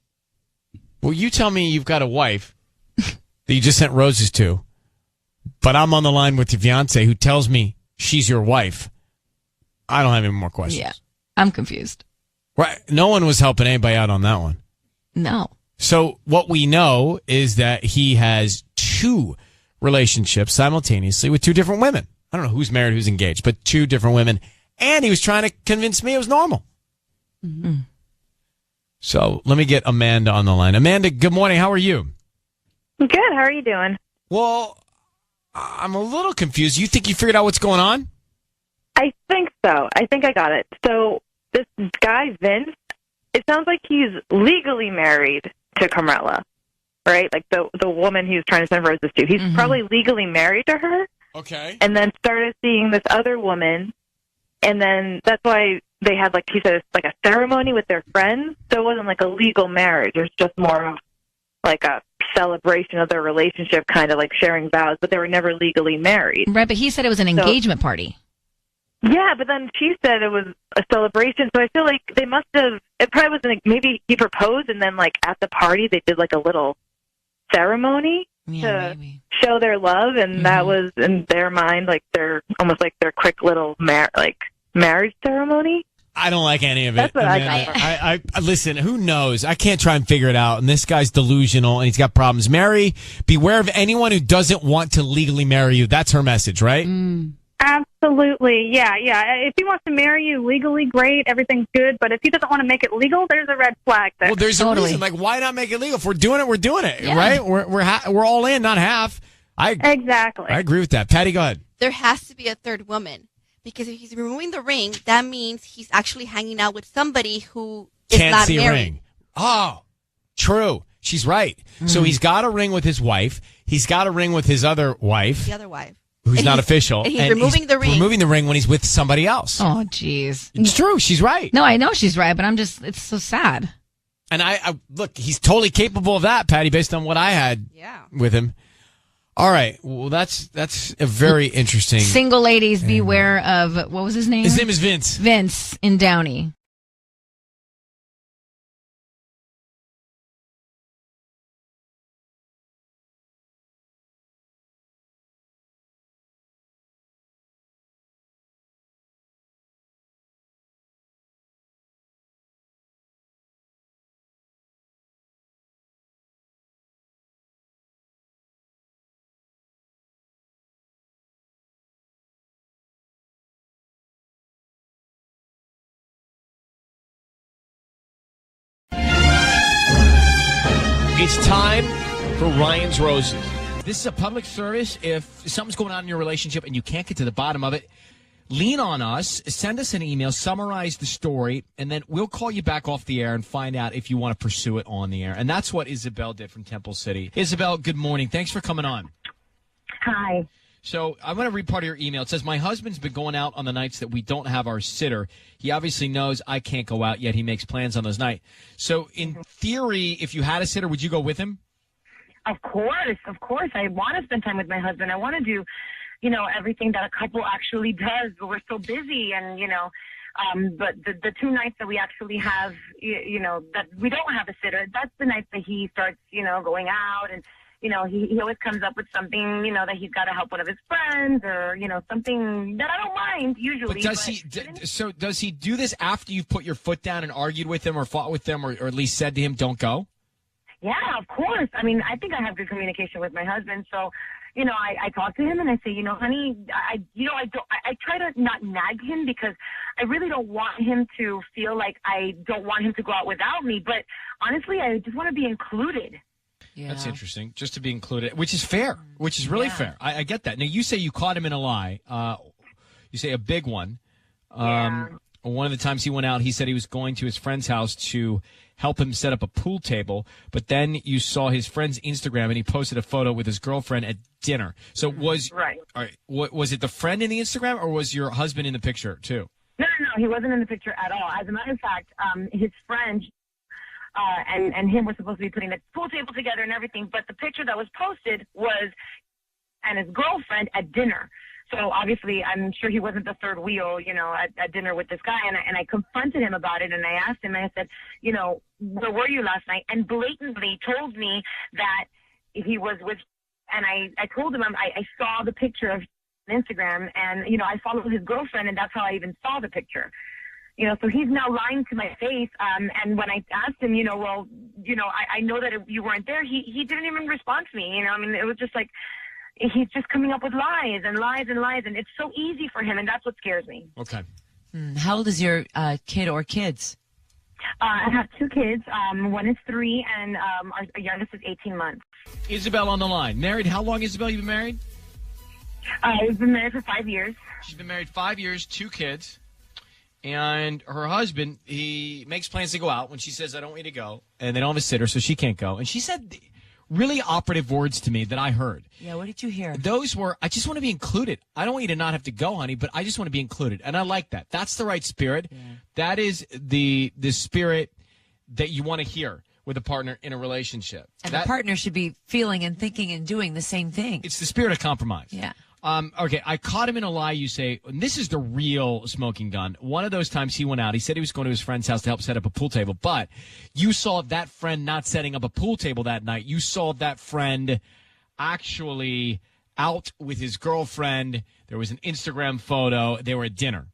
Well, you tell me you've got a wife that you just sent roses to, but I'm on the line with your fiance who tells me she's your wife. I don't have any more questions. Yeah. I'm confused. Right. No one was helping anybody out on that one. No. So what we know is that he has two relationships simultaneously with two different women. I don't know who's married, who's engaged, but two different women. And he was trying to convince me it was normal. Mm-hmm. So let me get Amanda on the line. Amanda, good morning. How are you? Good. How are you doing? Well, I'm a little confused. You think you figured out what's going on? I think so. I think I got it. So this guy, Vince, it sounds like he's legally married to Carmela, right? Like the woman he was trying to send roses to. He's probably legally married to her. Okay. And then started seeing this other woman. And then that's why they had, like he said, like a ceremony with their friends. So it wasn't like a legal marriage. It was just more of like a celebration of their relationship, kind of like sharing vows, but they were never legally married. Right, but he said it was an engagement party. Yeah, but then she said it was a celebration, so I feel like they must have, it probably was like maybe he proposed and then like at the party they did like a little ceremony to show their love, and that was in their mind like their, almost like their quick little marriage ceremony. I don't like any of it. That's what I Amanda. got. I listen, who knows? I can't try and figure it out. And this guy's delusional and he's got problems. Mary, beware of anyone who doesn't want to legally marry you. That's her message, right? Absolutely. Yeah. If he wants to marry you legally, great. Everything's good. But if he doesn't want to make it legal, there's a red flag there. Well, there's a reason. Like, why not make it legal? If we're doing it, we're doing it, right? We're all in, not half. Exactly. I agree with that. Patty, go ahead. There has to be a third woman. Because if he's removing the ring, that means he's actually hanging out with somebody who is Can't not see married. ring. Oh, true. She's right. So he's got a ring with his wife. He's got a ring with his other wife. The other wife. Who's not official. And he's removing the ring. Removing the ring when he's with somebody else. Oh, jeez. It's true. She's right. No, I know she's right, but it's so sad. And I look, he's totally capable of that, Patty, based on what I had with him. All right. Well, that's a very interesting. Single ladies, beware of, what was his name? His name is Vince. Vince in Downey. It's time for Ryan's Roses. This is a public service. If something's going on in your relationship and you can't get to the bottom of it, lean on us, send us an email, summarize the story, and then we'll call you back off the air and find out if you want to pursue it on the air. And that's what Isabel did from Temple City. Isabel, good morning. Thanks for coming on. Hi. So I want to read part of your email. It says, my husband's been going out on the nights that we don't have our sitter. He obviously knows I can't go out, yet he makes plans on those nights. So in theory, if you had a sitter, would you go with him? Of course. I want to spend time with my husband. I want to do, everything that a couple actually does, but we're so busy and, but the 2 nights that we actually have, that we don't have a sitter, that's the nights that he starts, going out and, he always comes up with something, that he's got to help one of his friends or, something that I don't mind usually. But does he do this after you've put your foot down and argued with him or fought with him or at least said to him, don't go? Yeah, of course. I mean, I think I have good communication with my husband. So, I talk to him and I say, honey, I try to not nag him because I really don't want him to feel like I don't want him to go out without me. But honestly, I just want to be included. Yeah. That's interesting, just to be included, which is fair, which is really fair. I get that. Now, you say you caught him in a lie. You say a big one. One of the times he went out, he said he was going to his friend's house to help him set up a pool table, but then you saw his friend's Instagram, and he posted a photo with his girlfriend at dinner. So was was it the friend in the Instagram, or was your husband in the picture, too? No, he wasn't in the picture at all. As a matter of fact, his friend... and him were supposed to be putting the pool table together and everything, but the picture that was posted was and his girlfriend at dinner. So obviously, I'm sure he wasn't the third wheel, at dinner with this guy. And I confronted him about it, and I asked him, and I said, where were you last night? And blatantly told me that he was with, and I told him I saw the picture of Instagram, and I followed his girlfriend, and that's how I even saw the picture. So he's now lying to my face. And when I asked him, I know that you weren't there, he didn't even respond to me. It was just like, he's just coming up with lies and lies and lies. And it's so easy for him. And that's what scares me. Okay. How old is your kid or kids? I have 2 kids. One is 3 and our youngest is 18 months. Isabel on the line. Married. How long, Isabel, you been married? We've been married for 5 years. She's been married 5 years, 2 kids. And her husband, he makes plans to go out when she says, I don't want you to go. And they don't have a sitter, so she can't go. And she said really operative words to me that I heard. Yeah, what did you hear? Those were, I just want to be included. I don't want you to not have to go, honey, but I just want to be included. And I like that. That's the right spirit. Yeah. That is the spirit that you want to hear with a partner in a relationship. And the partner should be feeling and thinking and doing the same thing. It's the spirit of compromise. Yeah. Okay, I caught him in a lie, you say, and this is the real smoking gun. One of those times he went out, he said he was going to his friend's house to help set up a pool table, but you saw that friend not setting up a pool table that night. You saw that friend actually out with his girlfriend. There was an Instagram photo. They were at dinner.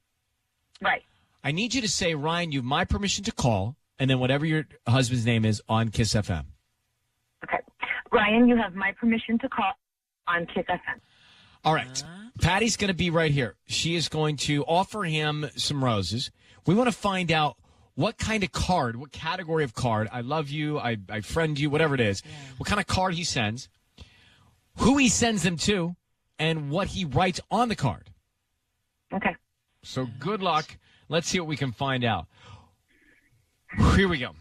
Right. I need you to say, Ryan, you have my permission to call, and then whatever your husband's name is on Kiss FM. Okay. Ryan, you have my permission to call on Kiss FM. All right. Patty's going to be right here. She is going to offer him some roses. We want to find out what kind of card, what category of card, I love you, I friend you, whatever it is, what kind of card he sends, who he sends them to, and what he writes on the card. Okay. So good luck. Let's see what we can find out. Here we go.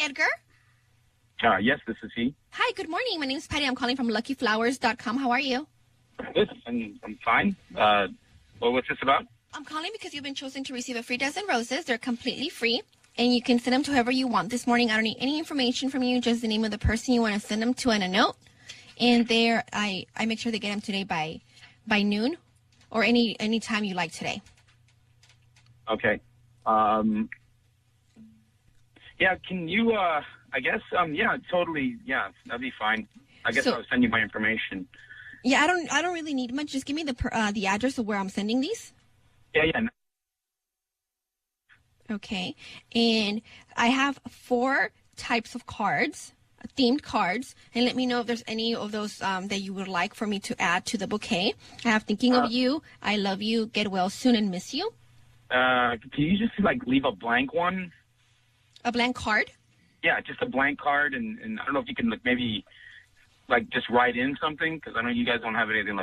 Edgar? Yes, this is he. Hi, good morning. My name's Patty. I'm calling from luckyflowers.com. How are you? Good. I'm fine. Well, what's this about? I'm calling because you've been chosen to receive a free dozen roses. They're completely free, and you can send them to whoever you want this morning. I don't need any information from you, just the name of the person you want to send them to and a note. And there, I make sure they get them today by noon or any time you like today. Okay. Yeah, can you, I guess, yeah, totally, yeah, that'd be fine. I guess I'll send you my information. Yeah, I don't really need much. Just give me the address of where I'm sending these. Yeah. Okay. And I have 4 types of cards, themed cards, and let me know if there's any of those that you would like for me to add to the bouquet. I have thinking of you, I love you, get well soon, and miss you. Can you just, leave a blank one? A blank card? Yeah, just a blank card, and I don't know if you can, maybe, just write in something, because I know you guys don't have anything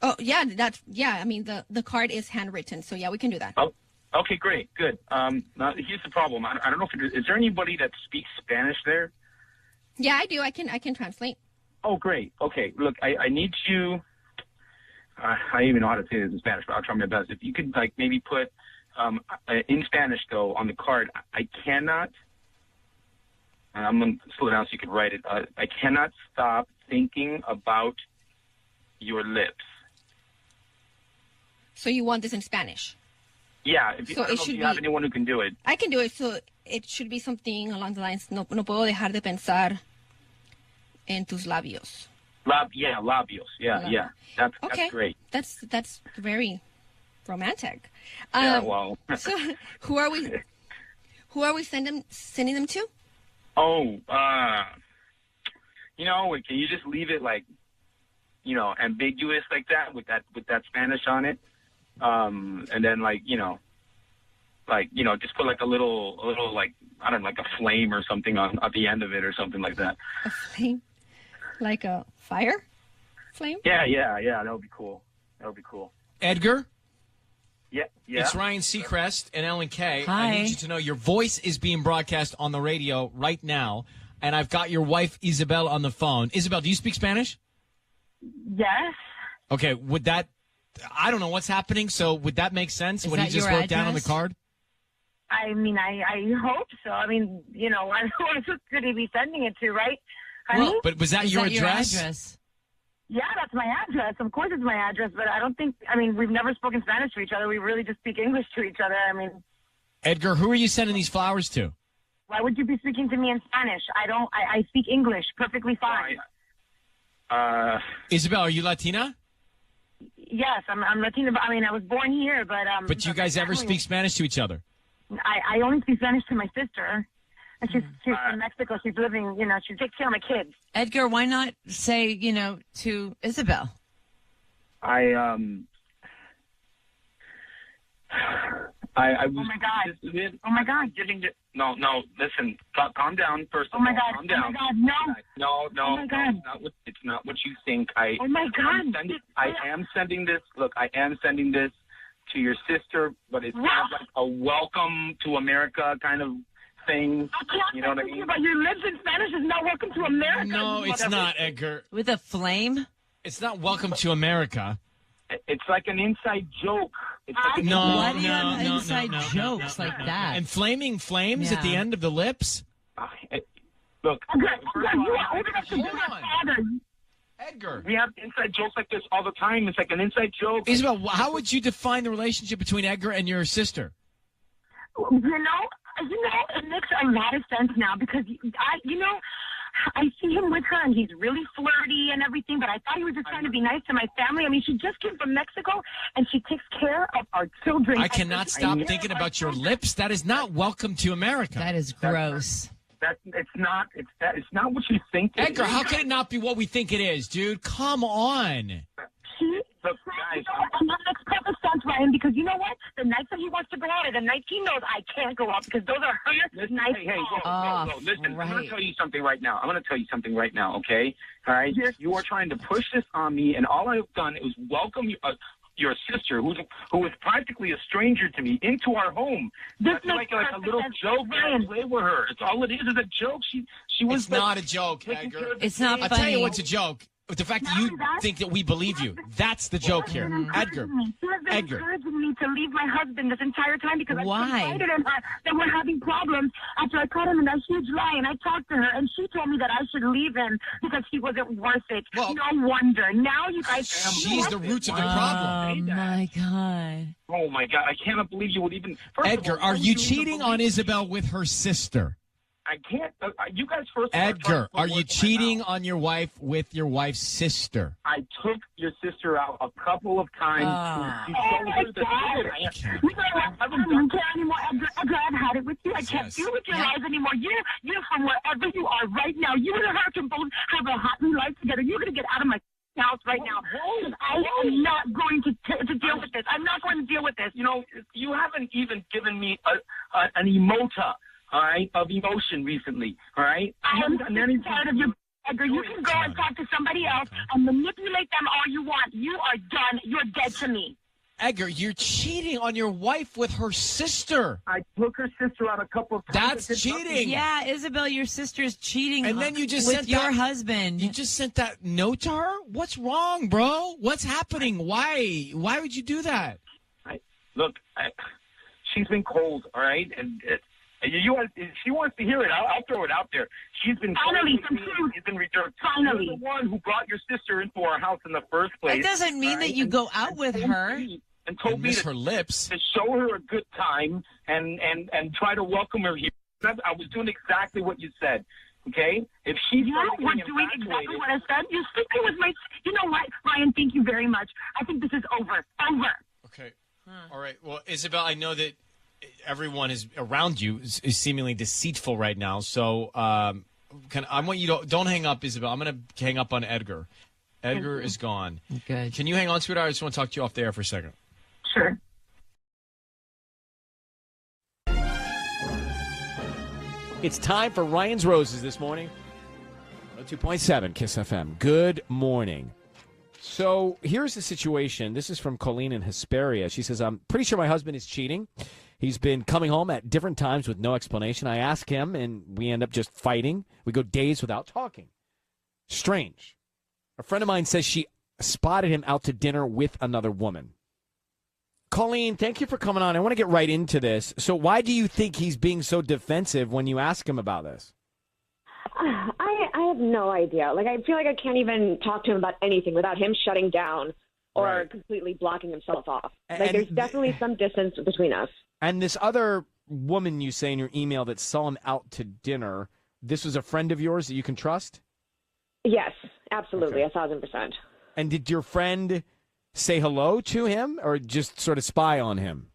Oh, yeah, I mean, the card is handwritten, so yeah, we can do that. Oh, okay, great, good. Now, here's the problem. I don't know if is there anybody that speaks Spanish there? Yeah, I do. I can translate. Oh, great. Okay, look, I need you, I don't even know how to say this in Spanish, but I'll try my best. If you could, maybe put, in Spanish, though, on the card, I cannot, I'm going to slow down so you can write it, I cannot stop thinking about your lips. So you want this in Spanish? Yeah, if you, So I don't it know if should you have be- anyone who can do it. I can do it, so it should be something along the lines, no puedo dejar de pensar en tus labios. Labios. Yeah. That's great. That's very romantic. Yeah, well. So who are we sending them to? Oh, can you just leave it ambiguous like that with that Spanish on it? And then just put a little I don't know, a flame or something at the end of it or something like that. A flame? Like a fire flame? Yeah, that would be cool. Edgar? Yeah. It's Ryan Seacrest and Ellen Kay. Hi. I need you to know your voice is being broadcast on the radio right now, and I've got your wife, Isabel, on the phone. Isabel, do you speak Spanish? Yes. Okay, would that... I don't know what's happening, so would that make sense? Is What he that just your wrote down on the address? card? I mean, I hope so. I mean, who could he be sending it to, right? Honey? Well, but was that Is your that address? Your address? Yeah, that's my address. Of course it's my address, but I don't think, we've never spoken Spanish to each other. We really just speak English to each other. Edgar, who are you sending these flowers to? Why would you be speaking to me in Spanish? I speak English perfectly fine. Isabel, are you Latina? Yes, I'm Latina, but I was born here, but... But do you guys ever speak Spanish to each other? I only speak Spanish to my sister. And she's from Mexico. She's living, she takes care of my kids. Edgar, why not say, to Isabel? I was. Oh my God! Oh my God! No. Listen. Calm down. First of all, my God! calm down. Oh my God! No! No. Oh my God! It's not what you think. Oh my God! I am sending this. Look, I am sending this to your sister, but it's not like a welcome to America kind of thing. I can't you know what I mean? But your lips in Spanish is not welcome to America. No, it's not, Edgar. With a flame? It's not welcome to America. It's like an inside joke. It's like inside jokes like that? And flaming flames at the end of the lips? Look. You are old enough to be my father. Edgar. We have inside jokes like this all the time. It's like an inside joke. Isabel, how would you define the relationship between Edgar and your sister? It makes a lot of sense now because I see him with her and he's really flirty and everything, but I thought he was just trying to be nice to my family. She just came from Mexico and she takes care of our children. I cannot stop thinking about your lips. That is not welcome to America. That is gross. It's not what you think. Edgar, how can it not be what we think it is, dude? Come on. Look, guys, and that makes perfect sense, Ryan, because you know what? The nights that he wants to go out are the nights he knows I can't go out because those are her nights. Hey, whoa. Listen, I'm going to tell you something right now. Okay? All right? You are trying to push this on me, and all I've done is welcome you. your sister, who was practically a stranger to me, into our home. That's like a little joke. I play with her. It's all it is a joke. She was. It's not a joke, Edgar. It's not I'll funny. tell you what's a joke. The fact that you think that we believe you. That's the joke here. Edgar. She has been encouraging me to leave my husband this entire time because Why? I confided in her that we're having problems after I caught him in that huge lie, and I talked to her, and she told me that I should leave him because he wasn't worth it. Well, no wonder. Now you guys... She's the roots of the problem. Oh, my God. Oh, my God. I cannot believe you would even... Edgar, are you cheating on Isabel with her sister? I can't... you guys first... Edgar, are you cheating on your wife with your wife's sister? I took your sister out a couple of times. She showed her the I don't care anymore, Edgar. I've had it with you. I can't deal with your lies anymore. You're from wherever you are right now. You and her can both have a hot new life together. You're going to get out of my house right now. I am not going to deal with this. I'm not going to deal with this. You know, you haven't even given me an emota, all right, of emotion recently, all right? I am tired of you, Edgar. You can go and talk to somebody else and manipulate them all you want. You are done. You're dead to me. Edgar, you're cheating on your wife with her sister. I took her sister out a couple of times. That's cheating. Yeah, Isabel, your sister's cheating. And then you just with sent your that, husband. You just sent that note to her? What's wrong, bro? What's happening? Why? Why would you do that? She's been cold, all right? And if she wants to hear it, I'll throw it out there. She's been finally some truth. She's been returned. Finally, you're the one who brought your sister into our house in the first place. It doesn't mean that you go out with her. And told me her lips to show her a good time and try to welcome her here. I was doing exactly what you said. Okay, if she's you were doing exactly what I said. You're sleeping with my. You know what, Ryan? Thank you very much. I think this is over. Over. Okay. All right. Well, Isabel, I know that everyone is around you is seemingly deceitful right now. So, I want you to don't hang up, Isabel. I'm going to hang up on Edgar. Edgar is gone. Good. Can you hang on, sweetheart? I just want to talk to you off the air for a second. Sure. It's time for Ryan's Roses this morning. 2.7 Kiss FM. Good morning. So here's the situation. This is from Colleen in Hesperia. She says, I'm pretty sure my husband is cheating. He's been coming home at different times with no explanation. I ask him, and we end up just fighting. We go days without talking. Strange. A friend of mine says she spotted him out to dinner with another woman. Colleen, thank you for coming on. I want to get right into this. So why do you think he's being so defensive when you ask him about this? I have no idea. Like, I feel like I can't even talk to him about anything without him shutting down or completely blocking himself off. Like, there's definitely some distance between us. And this other woman you say in your email that saw him out to dinner, this was a friend of yours that you can trust? Yes, absolutely, 1,000%. And did your friend say hello to him or just sort of spy on him?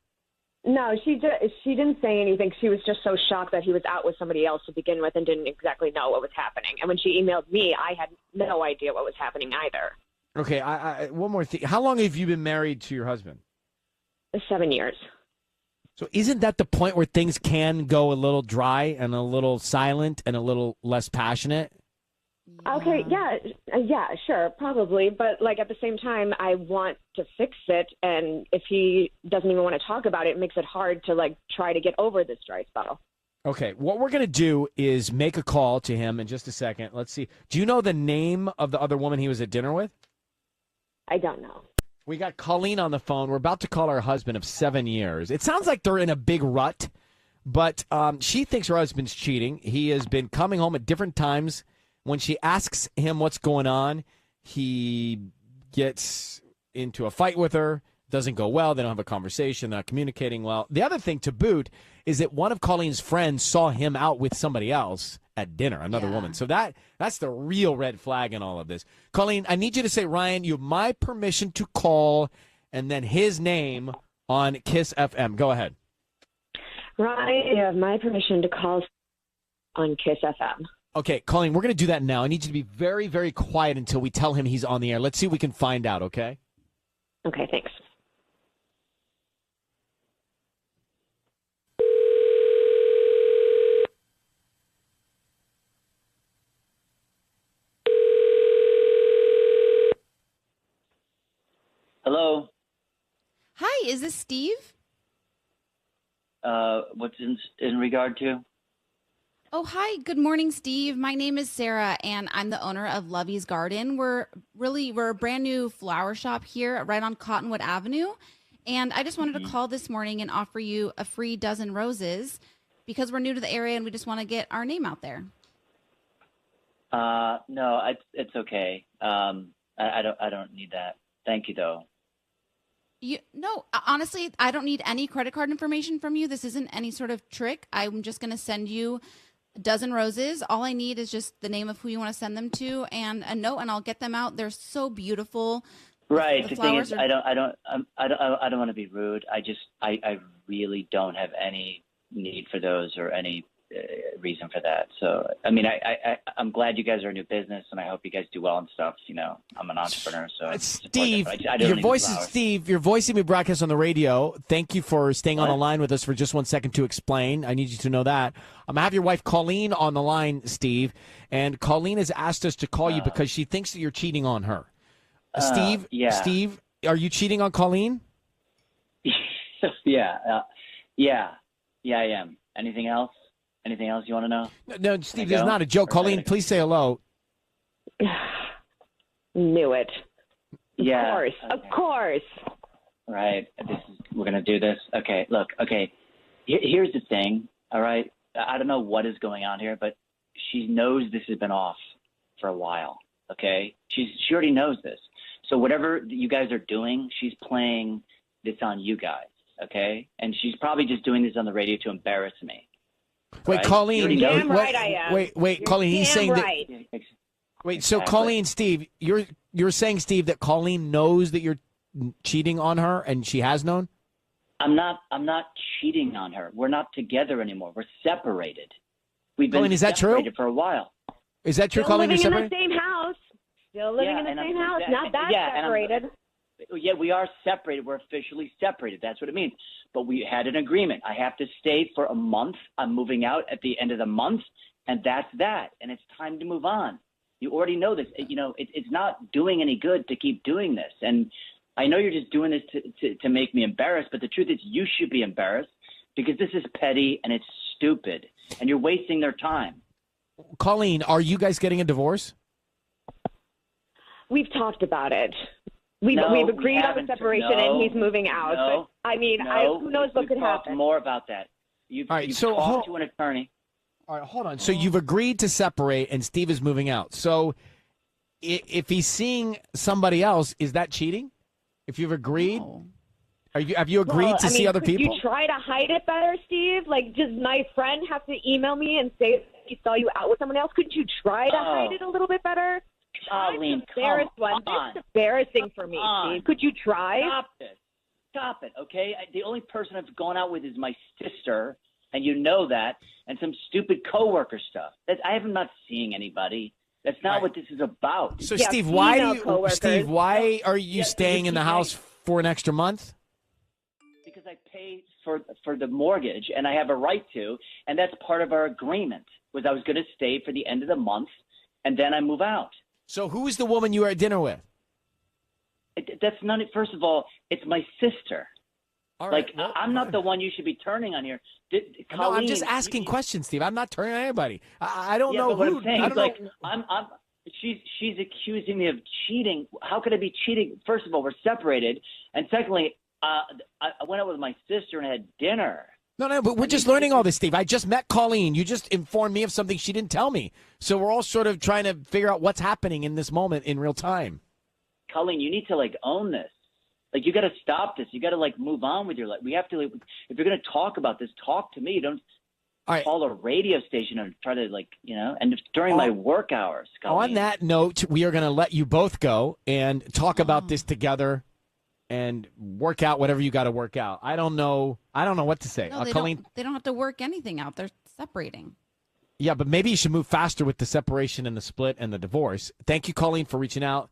No, she didn't say anything. She was just so shocked that he was out with somebody else to begin with and didn't exactly know what was happening. And when she emailed me, I had no idea what was happening either. Okay, one more thing. How long have you been married to your husband? 7 years. So isn't that the point where things can go a little dry and a little silent and a little less passionate? Okay, yeah, sure, probably. But, like, at the same time, I want to fix it. And if he doesn't even want to talk about it, it makes it hard to, like, try to get over this dry spell. Okay, what we're going to do is make a call to him in just a second. Let's see. Do you know the name of the other woman he was at dinner with? I don't know. We got Colleen on the phone. We're about to call her husband of 7 years. It sounds like they're in a big rut, but she thinks her husband's cheating. He has been coming home at different times. When she asks him what's going on, he gets into a fight with her. Doesn't go well. They don't have a conversation. They're not communicating well. The other thing to boot is that one of Colleen's friends saw him out with somebody else at dinner, another woman. So that's the real red flag in all of this. Colleen, I need you to say, Ryan, you have my permission to call, and then his name on Kiss FM. Go ahead. Ryan, you have my permission to call on Kiss FM. Okay, Colleen, we're going to do that now. I need you to be very, very quiet until we tell him he's on the air. Let's see if we can find out, okay? Okay, thanks. Hello. is this Steve? What's in regard to? Oh, hi. Good morning, Steve. My name is Sarah, and I'm the owner of Lovey's Garden. We're a brand new flower shop here right on Cottonwood Avenue. And I just wanted to call this morning and offer you a free dozen roses because we're new to the area and we just want to get our name out there. No, it's okay. I don't need that. Thank you, though. No, honestly, I don't need any credit card information from you. This isn't any sort of trick. I'm just going to send you a dozen roses. All I need is just the name of who you want to send them to and a note, and I'll get them out. They're so beautiful. Right. The thing is, I don't want to be rude. I really don't have any need for those or any reason for that. So, I mean, I'm glad you guys are a new business, and I hope you guys do well and stuff. You know, I'm an entrepreneur, so Steve, your voice is Steve. Your voice is being broadcast on the radio. Thank you for staying on the line with us for just 1 second to explain. I need you to know that. I'm gonna have your wife Colleen on the line, Steve, and Colleen has asked us to call you because she thinks that you're cheating on her. Steve, yeah. Steve, are you cheating on Colleen? Yeah, I am. Anything else? Anything else you want to know? No, Steve, this is not a joke. Colleen, please say hello. Knew it. Yeah. Of course. Okay. Of course. Right. We're going to do this. Okay. Look, okay. Here's the thing. All right. I don't know what is going on here, but she knows this has been off for a while. Okay. She already knows this. So whatever you guys are doing, she's playing this on you guys. Okay. And she's probably just doing this on the radio to embarrass me. Wait, right? Colleen. Damn right I am. Wait, You're Colleen. He's saying right. that. Wait, so Exactly. Colleen, Steve, you're saying, Steve, that Colleen knows that you're cheating on her, and she has known. I'm not cheating on her. We're not together anymore. We're separated. We've been Colleen, is that true? separated for a while. Is that true, Still Colleen? living You're in the separated? same house. Still living in the same house. Not that separated. Yeah, we are separated. We're officially separated. That's what it means. But we had an agreement. I have to stay for a month. I'm moving out at the end of the month, and that's that. And it's time to move on. You already know this. You know, it's not doing any good to keep doing this. And I know you're just doing this to make me embarrassed, but the truth is you should be embarrassed because this is petty and it's stupid, and you're wasting their time. Colleen, are you guys getting a divorce? We've talked about it. We've agreed on the separation, and he's moving out. But I mean, who knows what could happen? More about that. You've talked to an attorney. All right, hold on. So you've agreed to separate, and Steve is moving out. So if he's seeing somebody else, is that cheating? If you've agreed, have you agreed to see other people? Could you try to hide it better, Steve? Like, does my friend have to email me and say he saw you out with someone else? Could you try to hide it a little bit better? Colleen, I'm embarrassed. This is embarrassing for me, Steve. Could you try? Stop it, okay? The only person I've gone out with is my sister, and you know that, and some stupid coworker stuff. I am not seeing anybody. That's not what this is about. So, Steve, why are you staying in the house for an extra month? Because I pay for the mortgage, and I have a right to, and that's part of our agreement. Was I was going to stay for the end of the month, and then I move out. So who is the woman you were at dinner with? That's none. First of all, it's my sister. All right, I'm not the one you should be turning on here. No, I'm just asking questions, Steve. I'm not turning on anybody. I don't know but who. what I'm saying I is, don't know. She's accusing me of cheating. How could I be cheating? First of all, we're separated, and secondly, I went out with my sister and had dinner. No, but we're just learning all this, Steve. I just met Colleen. You just informed me of something she didn't tell me. So we're all sort of trying to figure out what's happening in this moment in real time. Colleen, you need to own this. You got to stop this. You got to move on with your life. We have to. If you're going to talk about this, talk to me. Don't call a radio station and try to And it's during my work hours. Colleen. On that note, we are going to let you both go and talk about this together and work out whatever you got to work out. I don't know what to say. No, Colleen, they don't have to work anything out. They're separating. Yeah, but maybe you should move faster with the separation and the split and the divorce. Thank you, Colleen, for reaching out.